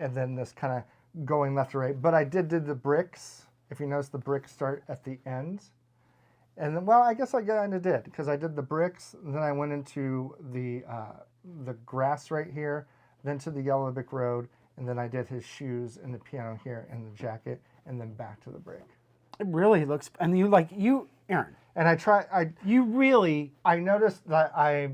and then this kind of going left to right. But I did the bricks. If you notice, the bricks start at the end. And then, well, I guess I kind of did, because I did the bricks, and then I went into the grass right here, then to the Yellow Brick Road, and then I did his shoes and the piano here and the jacket, and then back to the brick. It really looks, and Yaern. And I noticed that I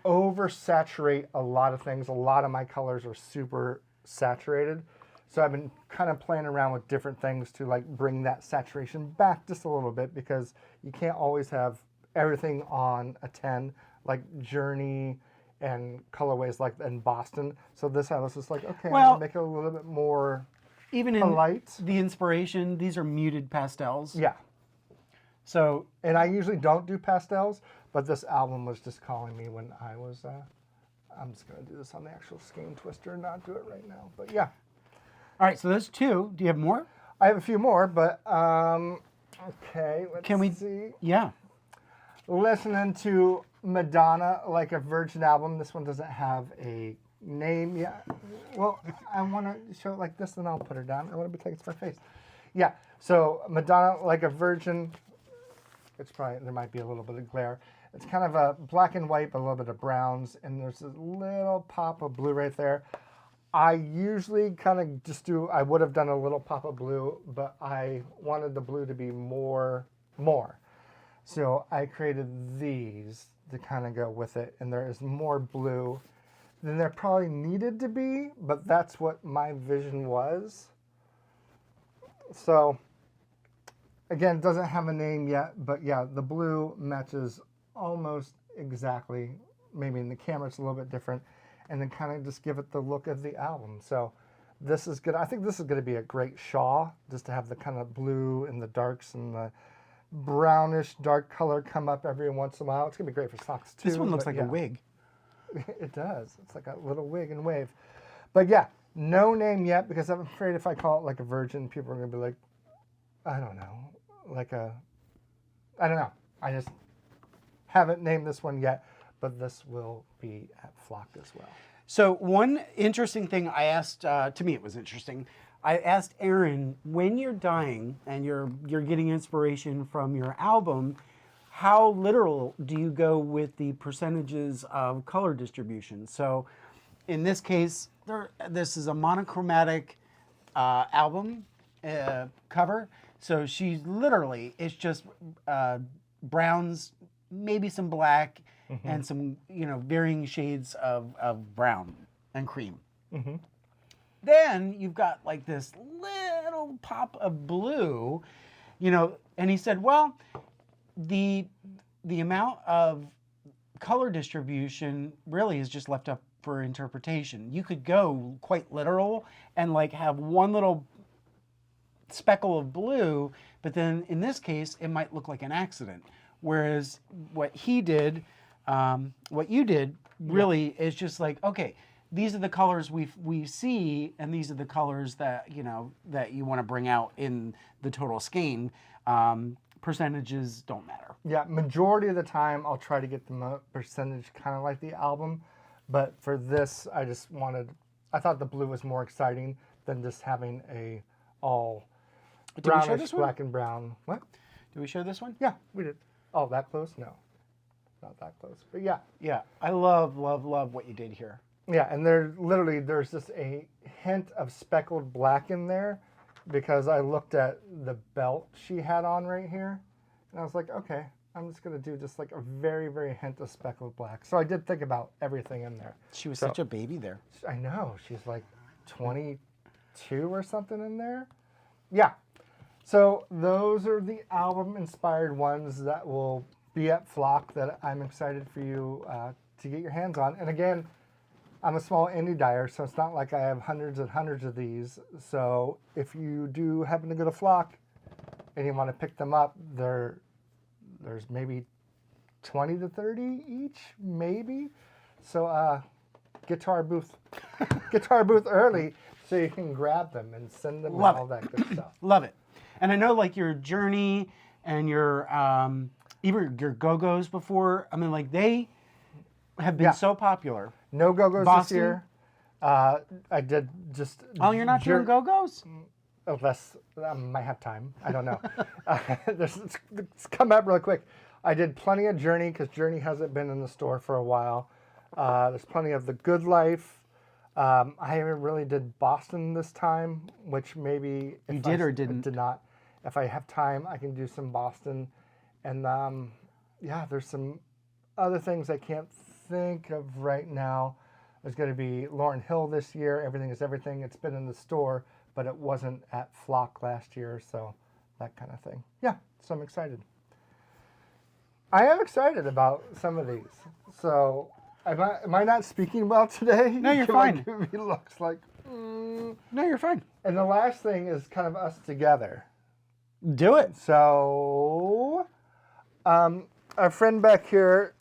oversaturate a lot of things. A lot of my colors are super saturated. So I've been kind of playing around with different things to like bring that saturation back just a little bit, because you can't always have everything on a 10, like Journey and colorways like in Boston. So this I was just like, okay, I'm gonna make it a little bit more even in polite. the inspiration, these are muted pastels. Yeah. So, And I usually don't do pastels, but this album was just calling me when I was, I'm just going to do this on the actual skein twister and not do it right now. But yeah. all right, so those two. Do you have more? I have a few more, but okay, let's see. Yeah. Listening to Madonna, Like a Virgin album. This one doesn't have a name yet. Well, I want to show it like this, and I'll put her down. I want to be taking it to my face. Yeah, so Madonna, Like a Virgin. It's probably, there might be a little bit of glare. It's kind of a black and white, but a little bit of browns, and there's a little pop of blue right there. I usually kind of just do, I would have done a little pop of blue, but I wanted the blue to be more. So I created these to kind of go with it, and there is more blue than there probably needed to be, but that's what my vision was. So again, it doesn't have a name yet, but yeah, the blue matches almost exactly. Maybe in the camera it's a little bit different, and then kind of just give it the look of the album. So this is good. I think this is going to be a great shawl, just to have the kind of blue and the darks and the brownish dark color come up every once in a while. It's going to be great for socks too. This one looks like yeah. a wig. It does. It's like a little wig and wave. But yeah, no name yet, because I'm afraid if I call it Like a Virgin, people are going to be like, I don't know. I don't know. I just haven't named this one yet, but this will be at Flock as well. So one interesting thing I asked, to me it was interesting, I asked Yaern, when you're dyeing and you're getting inspiration from your album, how literal do you go with the percentages of color distribution? So in this case, this is a monochromatic album cover. So she's literally, it's just browns, maybe some black, and some, varying shades of brown and cream. Then you've got like this little pop of blue, and he said, well, the amount of color distribution really is just left up for interpretation. You could go quite literal and like have one little speckle of blue, but then in this case, it might look like an accident. Whereas what he did, what you did really is just like, okay, these are the colors we see, and these are the colors that, that you want to bring out in the total skein. Percentages don't matter. Yeah, majority of the time I'll try to get the percentage kind of like the album, but for this I thought the blue was more exciting than just having a all brownish, black and brown. What? Did we show this one? Yeah, we did. Oh, that close? No, not that close. But yeah. Yeah, I love what you did here. Yeah, and there's just a hint of speckled black in there, because I looked at the belt she had on right here, and I was like, okay, I'm just going to do just like a very, very hint of speckled black. So I did think about everything in there. She was such a baby there. I know. She's like 22 or something in there. Yeah. So those are the album-inspired ones that will be at Flock that I'm excited for you to get your hands on. And again, I'm a small indie dyer, so it's not like I have hundreds and hundreds of these. So if you do happen to go to Flock and you want to pick them up, there's maybe 20 to 30 each, maybe. So get to our booth. Get to our booth early so you can grab them and send them and all that good stuff. Love it. And I know like your Journey and your even your Go-Go's before, I mean, like they have been so popular. No Go-Go's this year. I did just... Oh, you're not doing Go-Go's? Unless I might have time. I don't know. It's come up real quick. I did plenty of Journey, because Journey hasn't been in the store for a while. There's plenty of The Good Life. I haven't really did Boston this time, which maybe... You did or didn't? Did not. If I have time, I can do some Boston. And yeah, there's some other things I can't think of right now. There's going to be Lauryn Hill this year. Everything is Everything. It's been in the store, but it wasn't at Flock last year, so that kind of thing. Yeah, so I'm excited. I am excited about some of these. So am I not speaking well today? No, you're fine. He looks like, No, you're fine. And the last thing is kind of us together. Do it. So, our friend back here,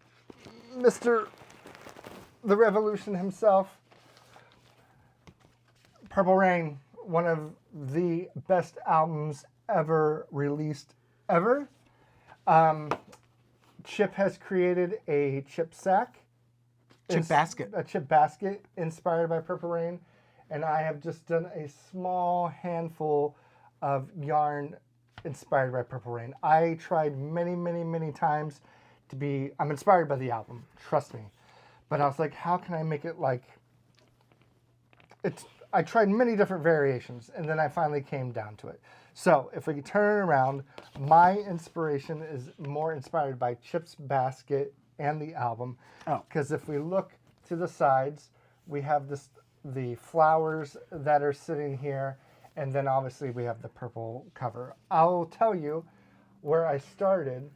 Mr. The Revolution himself, Purple Rain, one of the best albums ever released ever. Chip has created a chip sack. Chip basket. A chip basket inspired by Purple Rain. And I have just done a small handful of yarn inspired by Purple Rain. I tried many, many, many times to be, I'm inspired by the album, trust me. But I was like, how can I make it like, I tried many different variations, and then I finally came down to it. So if we can turn it around, my inspiration is more inspired by Chip's basket and the album. Oh. Because if we look to the sides, we have the flowers that are sitting here, and then obviously we have the purple cover. I'll tell you where I started.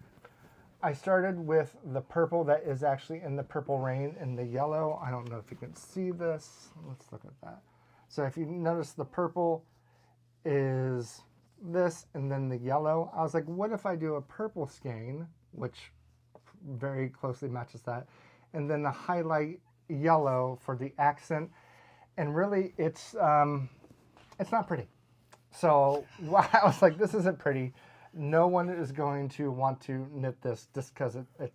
I started with the purple that is actually in the Purple Rain and the yellow. I don't know if you can see this. Let's look at that. So if you notice, the purple is this, and then the yellow. I was like, what if I do a purple skein, which very closely matches that, and then the highlight yellow for the accent. And really, it's not pretty. So I was like, this isn't pretty. No one is going to want to knit this just because it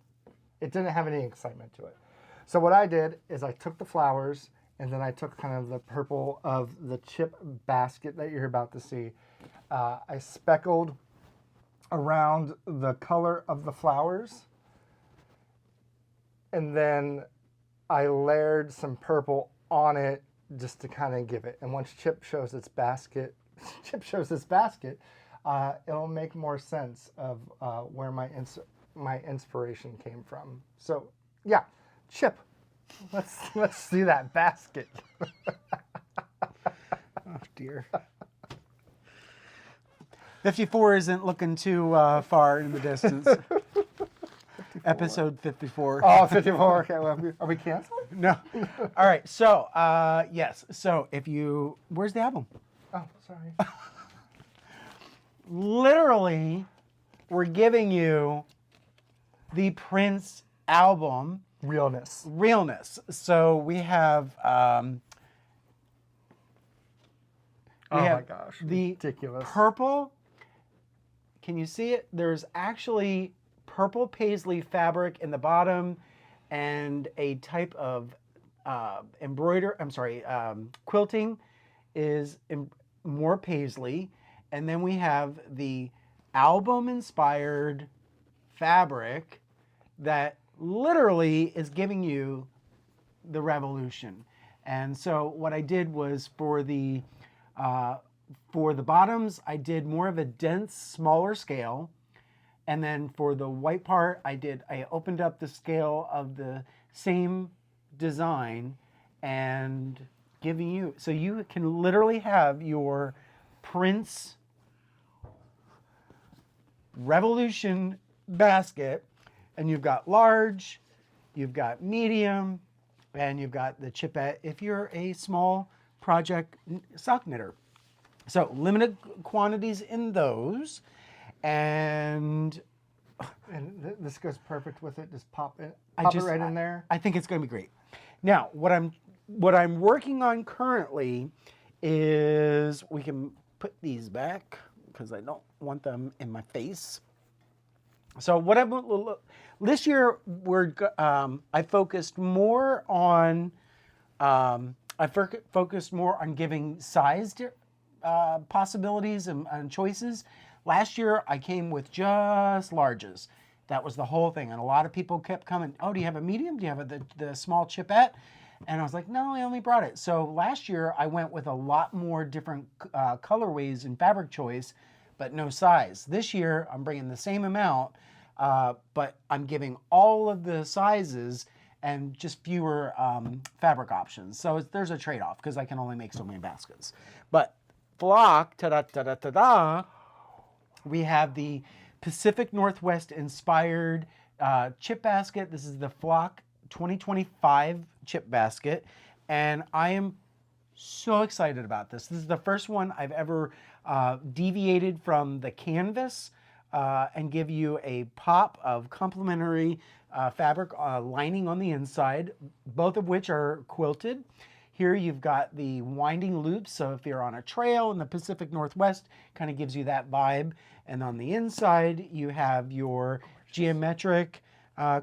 didn't have any excitement to it. So what I did is I took the flowers, and then I took kind of the purple of the chip basket that you're about to see. I speckled around the color of the flowers, and then I layered some purple on it just to kind of give it. And once Chip shows its basket, it'll make more sense of where my inspiration came from. So yeah, Chip, let's see that basket. Oh dear. 54 isn't looking too far in the distance. 54. Episode 54. Oh, 54. Okay, well, are we canceled? No. All right. So, yes. So, where's the album? Oh, sorry. Literally, we're giving you the Prince album. Realness. So, we have. My gosh. The ridiculous. purple. Can you see it? There's actually purple paisley fabric in the bottom and a type of quilting is more paisley. And then we have the album inspired fabric that literally is giving you the revolution. And so what I did was for the bottoms, I did more of a dense, smaller scale. And then for the white part, I opened up the scale of the same design and giving you, so you can literally have your Prince Revolution basket, and you've got large, you've got medium, and you've got the chipette if you're a small project sock knitter. So limited quantities in those. And this goes perfect with it. Just pop it right in there. I think it's going to be great. Now, what I'm working on currently is, we can put these back because I don't want them in my face. So this year I focused more on giving sized possibilities and choices. Last year, I came with just larges. That was the whole thing. And a lot of people kept coming, oh, do you have a medium? Do you have the small chipette? And I was like, no, I only brought it. So last year, I went with a lot more different colorways and fabric choice, but no size. This year, I'm bringing the same amount, but I'm giving all of the sizes and just fewer fabric options. So there's a trade-off because I can only make so many baskets. But flock, ta-da-ta-da-ta-da, we have the Pacific Northwest inspired chip basket. This is the Flock 2025 chip basket. And I am so excited about this. This is the first one I've ever deviated from the canvas and give you a pop of complementary fabric lining on the inside, both of which are quilted. Here you've got the winding loops, so if you're on a trail in the Pacific Northwest, kind of gives you that vibe. And on the inside, you have your geometric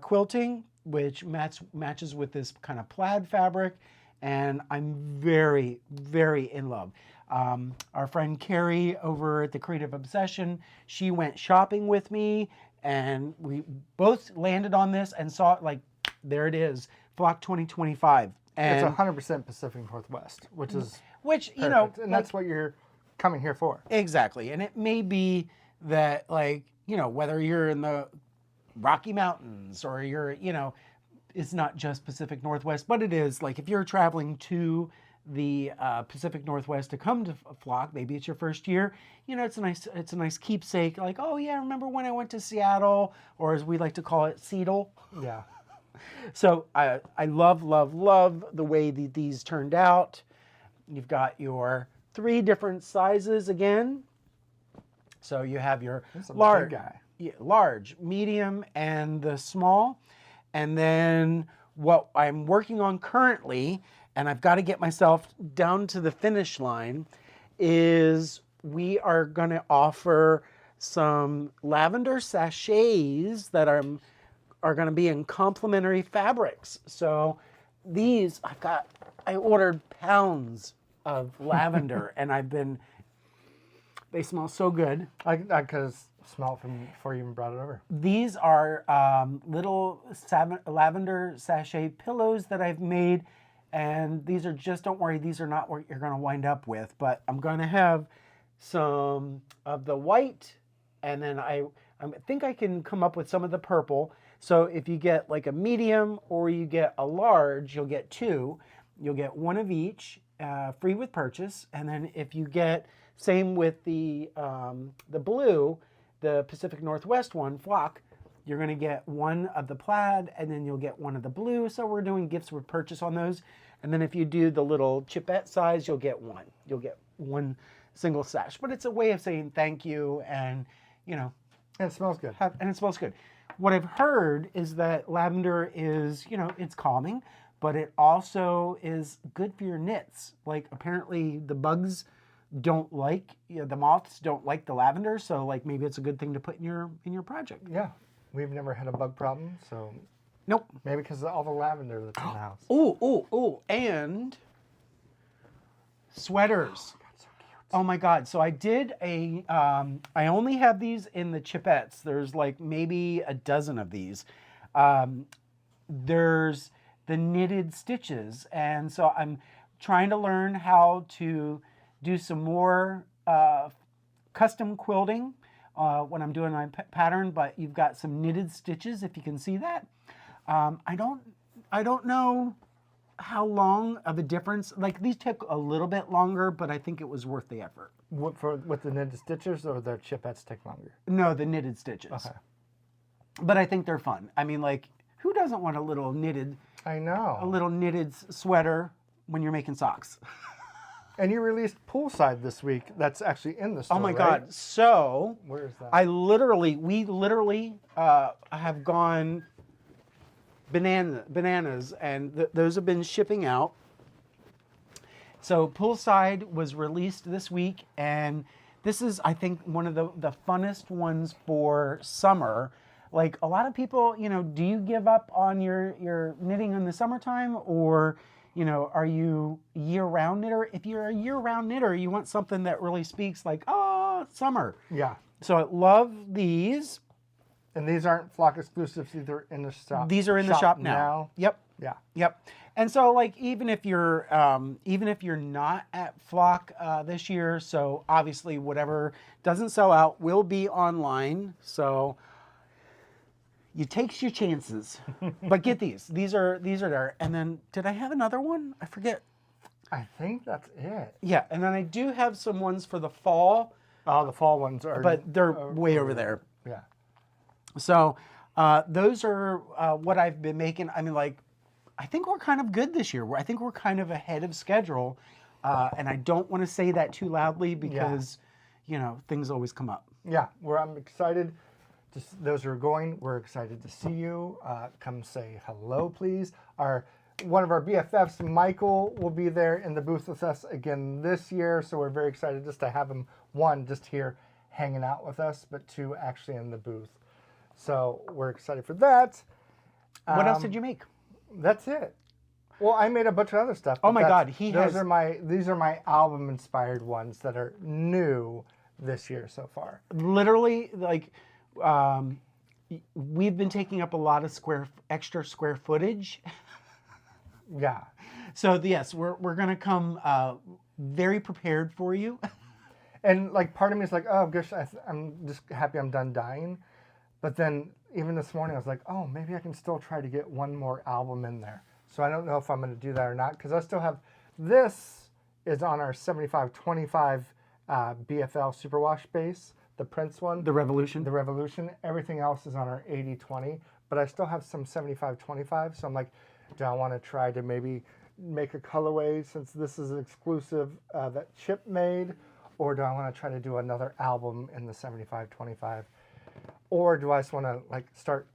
quilting, which matches with this kind of plaid fabric. And I'm very, very in love. Our friend Carrie over at the Creative Obsession, she went shopping with me, and we both landed on this and saw it like, there it is, Flock 2025. And it's 100% Pacific Northwest, which is you perfect. know, and that's what you're coming here for. Exactly. And it may be that, like, you know, whether you're in the Rocky Mountains or you're, you know, it's not just Pacific Northwest, but it is like if you're traveling to the Pacific Northwest to come to Flock, maybe it's your first year, you know, it's a nice keepsake. Like, oh yeah, remember when I went to Seattle, or as we like to call it, Seattle. Yeah. So I love, love, love the way these turned out. You've got your 3 different sizes again. So you have your large guy. Yeah, large, medium, and the small. And then what I'm working on currently, and I've got to get myself down to the finish line, is we are going to offer some lavender sachets that are going to be in complementary fabrics. So these, I ordered pounds of lavender, and they smell so good. I could smell it from before you even brought it over. These are little lavender sachet pillows that I've made, and these are just, don't worry, these are not what you're going to wind up with, but I'm going to have some of the white, and then I think I can come up with some of the purple. So if you get like a medium or you get a large, you'll get 2. You'll get 1 of each, free with purchase. And then if you get, same with the blue, the Pacific Northwest one, Flock, you're going to get 1 of the plaid, and then you'll get 1 of the blue. So we're doing gifts with purchase on those. And then if you do the little chipette size, you'll get 1. You'll get 1 single sash. But it's a way of saying thank you, and, you know. And it smells good. And it smells good. What I've heard is that lavender is, you know, it's calming, but it also is good for your knits. Like, apparently the bugs don't like, you know, the moths don't like the lavender, so like maybe it's a good thing to put in your project. Yeah, we've never had a bug problem, so nope. Maybe because of all the lavender that's in the house. Oh, and sweaters. Oh, so cute. Oh my God! So I did I only have these in the chipettes. There's like maybe a dozen of these. There's the knitted stitches, and so I'm trying to learn how to do some more custom quilting when I'm doing my pattern, but you've got some knitted stitches, if you can see that. I don't know how long of a difference, like these took a little bit longer, but I think it was worth the effort. With the knitted stitches, or the chipettes take longer? No, the knitted stitches. Okay. But I think they're fun. I mean, like, who doesn't want a little knitted, I know. a little knitted sweater when you're making socks? And you released Poolside this week. That's actually in the store. Oh my right? God! So where is that? we literally have gone bananas, and those have been shipping out. So Poolside was released this week, and this is, I think, one of the funnest ones for summer. Like, a lot of people, you know, do you give up on your knitting in the summertime, or, you know, are you a year-round knitter? If you're a year-round knitter, you want something that really speaks like, oh, summer. Yeah. So I love these. And these aren't Flock exclusives. These are in the shop. These are in the shop now. Yep. Yeah. Yep. And so, like, even if you're not at Flock this year, so obviously whatever doesn't sell out will be online. So you takes your chances. But get these. These are there. And then, did I have another one? I forget. I think that's it. Yeah. And then I do have some ones for the fall. Oh, the fall ones are. But they're way over there. Yeah. So those are what I've been making. I mean, like, I think we're kind of good this year. I think we're kind of ahead of schedule And I don't want to say that too loudly because, you know, things always come up. Yeah, I'm excited. Just those who are going, we're excited to see you. Come say hello, please. One of our BFFs, Michael, will be there in the booth with us again this year. So we're very excited just to have him, one, just here hanging out with us, but two, actually in the booth. So we're excited for that. What else did you make? That's it. Well, I made a bunch of other stuff. Oh my God, these are my album inspired ones that are new this year so far. Literally, like, we've been taking up a lot of extra square footage. Yeah. So yes, we're gonna come very prepared for you. And like part of me is like, oh gosh, I'm just happy I'm done dying. But then even this morning I was like, oh, maybe I can still try to get one more album in there. So I don't know if I'm going to do that or not because I still have, this is on our 75-25 BFL Superwash base, the Prince one. The Revolution. The Revolution. Everything else is on our 80-20, but I still have some 75-25. So I'm like, do I want to try to maybe make a colorway since this is exclusive that Chip made? Or do I want to try to do another album in the 75-25? Or do I just want to like start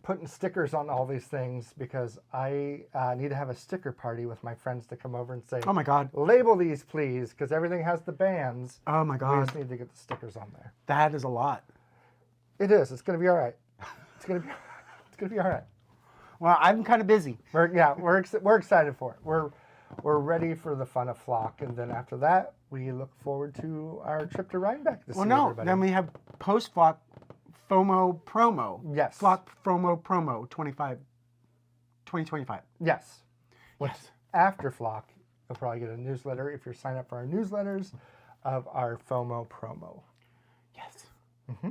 putting stickers on all these things because I need to have a sticker party with my friends to come over and say, oh my God, label these please, because everything has the bands. Oh my God. We just need to get the stickers on there. That is a lot. It is. It's going to be all right. It's going to be all right. Well, I'm kind of busy. We're excited for it. We're ready for the fun of Flock, and then after that, we look forward to our trip to Rhinebeck to see everybody. Then we have post-Flock FOMO promo. Yes. Flock FOMO promo 2025. Yes. Yes. After Flock, you'll probably get a newsletter if you're signed up for our newsletters of our FOMO promo. Yes. Mm-hmm.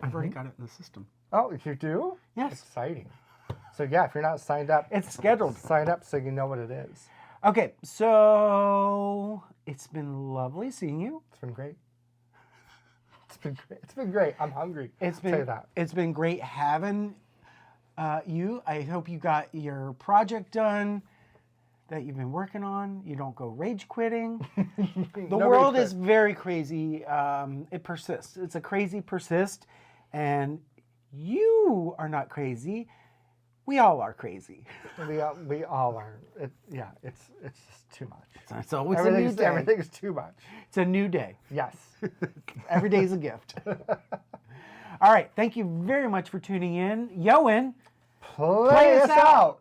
I've already got it in the system. Oh, you do? Yes. Exciting. So yeah, if you're not signed up, it's scheduled. Sign up so you know what it is. Okay, so it's been lovely seeing you. It's been great. It's been great. I'm hungry. It's been great having you. I hope you got your project done that you've been working on. You don't go rage quitting. The world is very crazy. It persists. It's a crazy persist, and you are not crazy. We all are crazy. We all are. It's just too much. It's always a new day. Everything's too much. It's a new day. Yes. Every day is a gift. All right. Thank you very much for tuning in. Yoann, play us out.